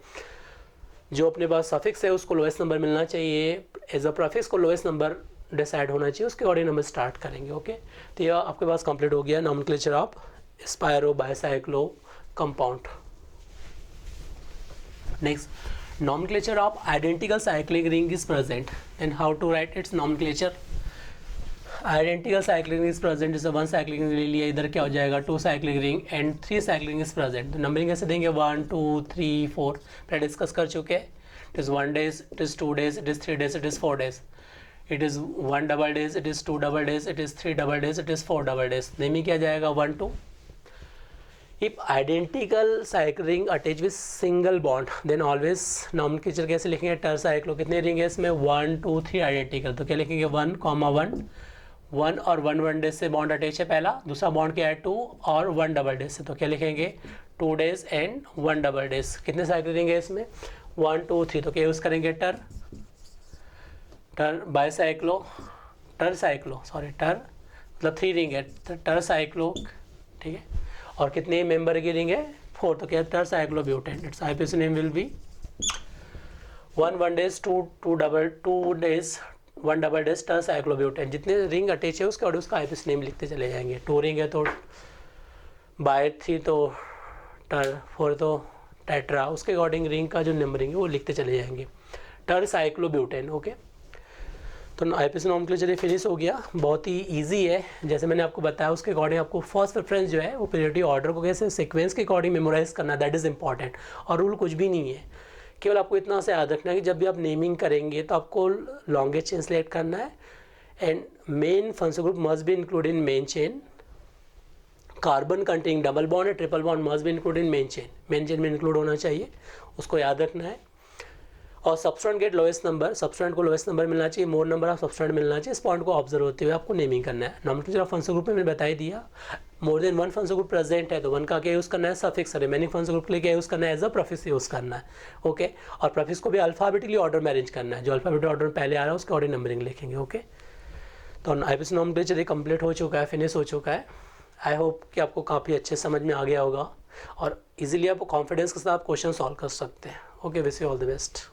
जो अपने पास सफिक्स है उसको लोएस्ट नंबर मिलना चाहिए. एज अ प्रीफिक्स को लोएस्ट नंबर डिसाइड होना चाहिए, उसके अकॉर्डिंग नंबर स्टार्ट करेंगे। ओके, तो ये आपके पास कंप्लीट हो गया nomenclature of spiro bicyclo compound. Next, nomenclature of identical cyclic ring is present, and how to write its nomenclature? Identical cyclic ring is present, जैसे 1 cyclic ring ले लिया, इधर क्या हो जाएगा 2 cyclic ring and 3 cyclic ring is present। तो numbering कैसे देंगे 1 2 3 4 पहले डिस्कस कर चुके हैं। It is 1 days, it is 2 days, it is 3 days, it is 4 days, it is 1 double days, it is 2 double days, it is 3 double days, it is 4 double days। Name ही क्या जाएगा 1 2। If identical cycle ring attached with single bond, then always nomenclature कैसे लिखेंगे टर cyclo. कितने ring है इसमें 1 2 3 identical, तो क्या लिखेंगे 1 1 1 और 1 डेज से बॉन्ड अटैच है पहला, दूसरा बॉन्ड क्या है 2 और 1 डबल डेज से, तो क्या लिखेंगे 2 days एंड 1 डबल डेज। कितने साइकिल रिंग है इसमें 1 2 3, तो क्या यूज़ करेंगे टर बाईसाइक्लो टर साइक्लो सॉरी टर मतलब 3 रिंग है टर साइक्लो, ठीक है। और कितने मेंबर की रिंग है 4, तो क्या टर cyclobutane. It's IPC name will be 1 days 2 days 1 double days टर साइक्लोब्यूटेन। जितने रिंग अटैच है उसके और उसका आईपीसी नेम लिखते चले जाएंगे। 2 रिंग है तो बाय 3 तो टर, 4 तो टेट्रा, उसके अकॉर्डिंग रिंग का जो नंबरिंग है वो लिखते चले जाएंगे टर साइक्लोब्यूटेन। ओके, तो आईपीसी नॉमेनक्लेचर फिनिश हो गया, बहुत ही इजी है। जैसे मैंने आपको बताया उसके अकॉर्डिंग आपको फर्स्ट प्रेफरेंस जो है वो पीरियोडिक ऑर्डर को कैसे सीक्वेंस के अकॉर्डिंग मेमोराइज करना, दैट इज़ इंपॉर्टेंट। और रूल कुछ भी नहीं है, केवल आपको इतना से याद रखना है कि जब भी आप नेमिंग करेंगे तो आपको लॉन्गेस्ट चेन सेलेक्ट करना है and main function group must be include in main chain. Carbon containing double bond या triple bond must be include in main chain में इंक्लूड होना चाहिए, उसको याद रखना है। और substituent get lowest number, substituent को लोएस्ट नंबर मिलना चाहिए, मोर नंबर ऑफ सब्सटेंट मिलना चाहिए। इस पॉइंट को ऑब्जर्व होते हुए आपको नेमिंग करना है। नॉमेनक्लेचर ऑफ फंक्शन ग्रुप में मैंने बता ही दिया, more than 1 function group present है तो 1 का क्या यूज़ करना है सफिक्स, रिमेनिंग फंक्शन ग्रुप के लिए क्या यूज़ करना है एज अ प्रोफिक्स यूज़ करना है। ओके, और प्रोफिक्स को भी अल्फाबेटिकली ऑर्डर में अरेंज करना है, जो अल्फाबेटिक ऑर्डर में पहले आ रहा है उसके ऑर्डर नंबरिंग लिखेंगे। ओके, तो आईपीसी नॉमेनक्लेचर कंप्लीट हो चुका है, फिनिश हो चुका है। आई होप कि आपको काफ़ी अच्छे समझ में आ गया होगा और इजीली आप कॉन्फिडेंस के साथ क्वेश्चन सॉल्व कर सकते हैं। Okay, wish you all the best.